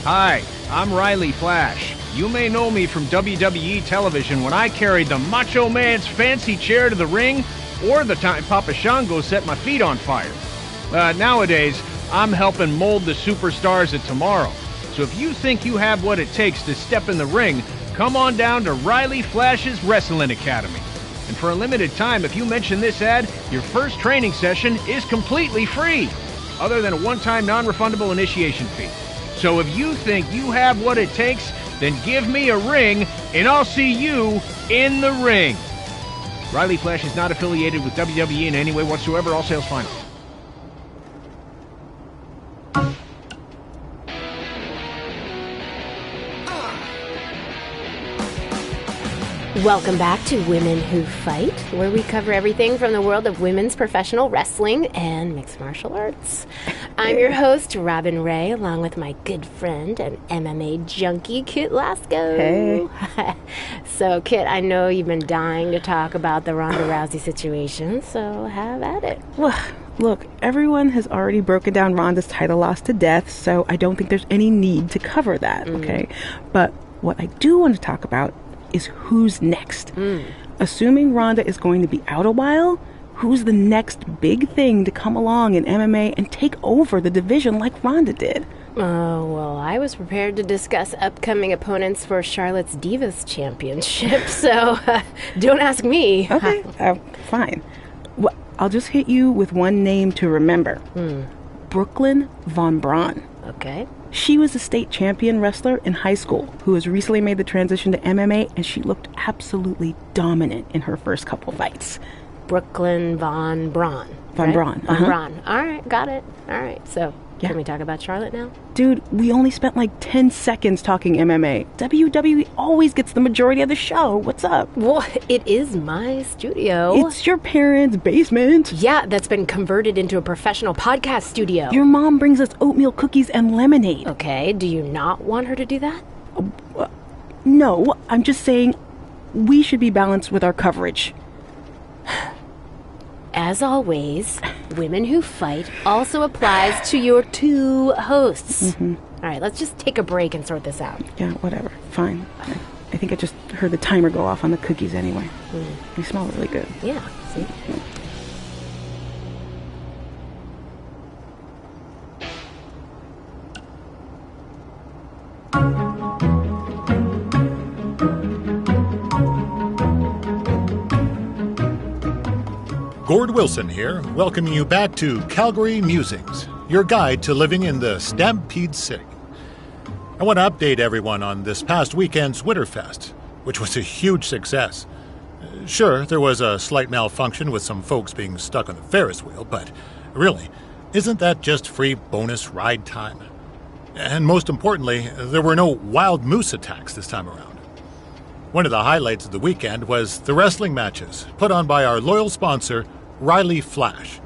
S14: Hi, I'm Riley Flash. You may know me from WWE television when I carried the Macho Man's fancy chair to the ring, or the time Papa Shango set my feet on fire. Nowadays, I'm helping mold the superstars of tomorrow. So if you think you have what it takes to step in the ring, come on down to Riley Flash's Wrestling Academy. And for a limited time, if you mention this ad, your first training session is completely free, other than a one-time non-refundable initiation fee. So if you think you have what it takes, then give me a ring, and I'll see you in the ring. Riley Flash is not affiliated with WWE in any way whatsoever. All sales final.
S19: Welcome back to Women Who Fight, where we cover everything from the world of women's professional wrestling and mixed martial arts. I'm your host, Robin Ray, along with my good friend and MMA junkie, Kit Lasco.
S20: Hey.
S19: So, Kit, I know you've been dying to talk about the Ronda Rousey situation, so have at it.
S20: Well, look, everyone has already broken down Ronda's title loss to death, so I don't think there's any need to cover that, okay? But what I do want to talk about is who's next. Assuming Ronda is going to be out a while, who's the next big thing to come along in MMA and take over the division like Ronda did?
S19: Oh, well, I was prepared to discuss upcoming opponents for Charlotte's Divas Championship, so don't ask me.
S20: Okay, fine. Well, I'll just hit you with one name to remember. Brooklyn Von Braun.
S19: Okay.
S20: She was a state champion wrestler in high school who has recently made the transition to MMA, and she looked absolutely dominant in her first couple fights.
S19: Brooklyn Von Braun.
S20: Von Braun.
S19: Von Braun. All right, got it. All right, so can we talk about Charlotte now?
S20: Dude, we only spent like 10 seconds talking MMA. WWE always gets the majority of the show. What's up?
S19: Well, it is my studio.
S20: It's your parents' basement.
S19: Yeah, that's been converted into a professional podcast studio.
S20: Your mom brings us oatmeal cookies and lemonade.
S19: Okay, do you not want her to do that?
S20: No, I'm just saying we should be balanced with our coverage.
S19: As always, Women Who Fight also applies to your two hosts. All right, let's just take a break and sort this out.
S20: Yeah, whatever. Fine. I think I just heard the timer go off on the cookies anyway. They smell really good.
S19: Yeah, see?
S15: Gord Wilson here, welcoming you back to Calgary Musings, your guide to living in the Stampede City. I want to update everyone on this past weekend's Winterfest, which was a huge success. Sure, there was a slight malfunction with some folks being stuck on the Ferris wheel, but really, isn't that just free bonus ride time? And most importantly, there were no wild moose attacks this time around. One of the highlights of the weekend was the wrestling matches put on by our loyal sponsor, Riley Flash.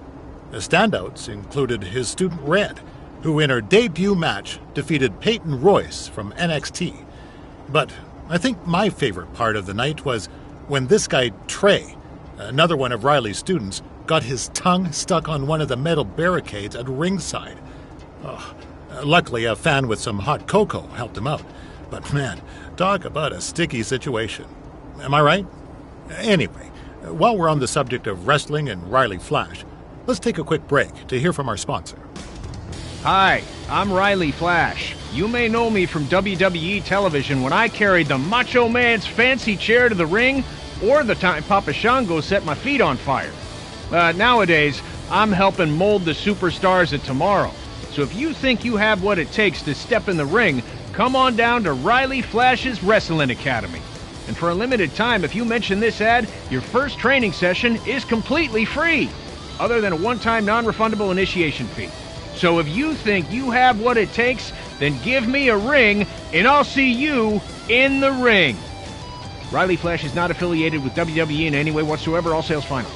S15: The standouts included his student Red, who in her debut match defeated Peyton Royce from NXT. But I think my favorite part of the night was when this guy Trey, another one of Riley's students, got his tongue stuck on one of the metal barricades at ringside. Luckily, a fan with some hot cocoa helped him out. But man, talk about a sticky situation. Am I right? Anyway, while we're on the subject of wrestling and Riley Flash, let's take a quick break to hear from our sponsor.
S2: Hi, I'm Riley Flash. You may know me from WWE television when I carried the Macho Man's fancy chair to the ring, or the time Papa Shango set my feet on fire. Nowadays, I'm helping mold the superstars of tomorrow. So if you think you have what it takes to step in the ring, come on down to Riley Flash's Wrestling Academy. And for a limited time, if you mention this ad, your first training session is completely free, other than a one-time non-refundable initiation fee. So if you think you have what it takes, then give me a ring, and I'll see you in the ring. Riley Flash is not affiliated with WWE in any way whatsoever. All sales final.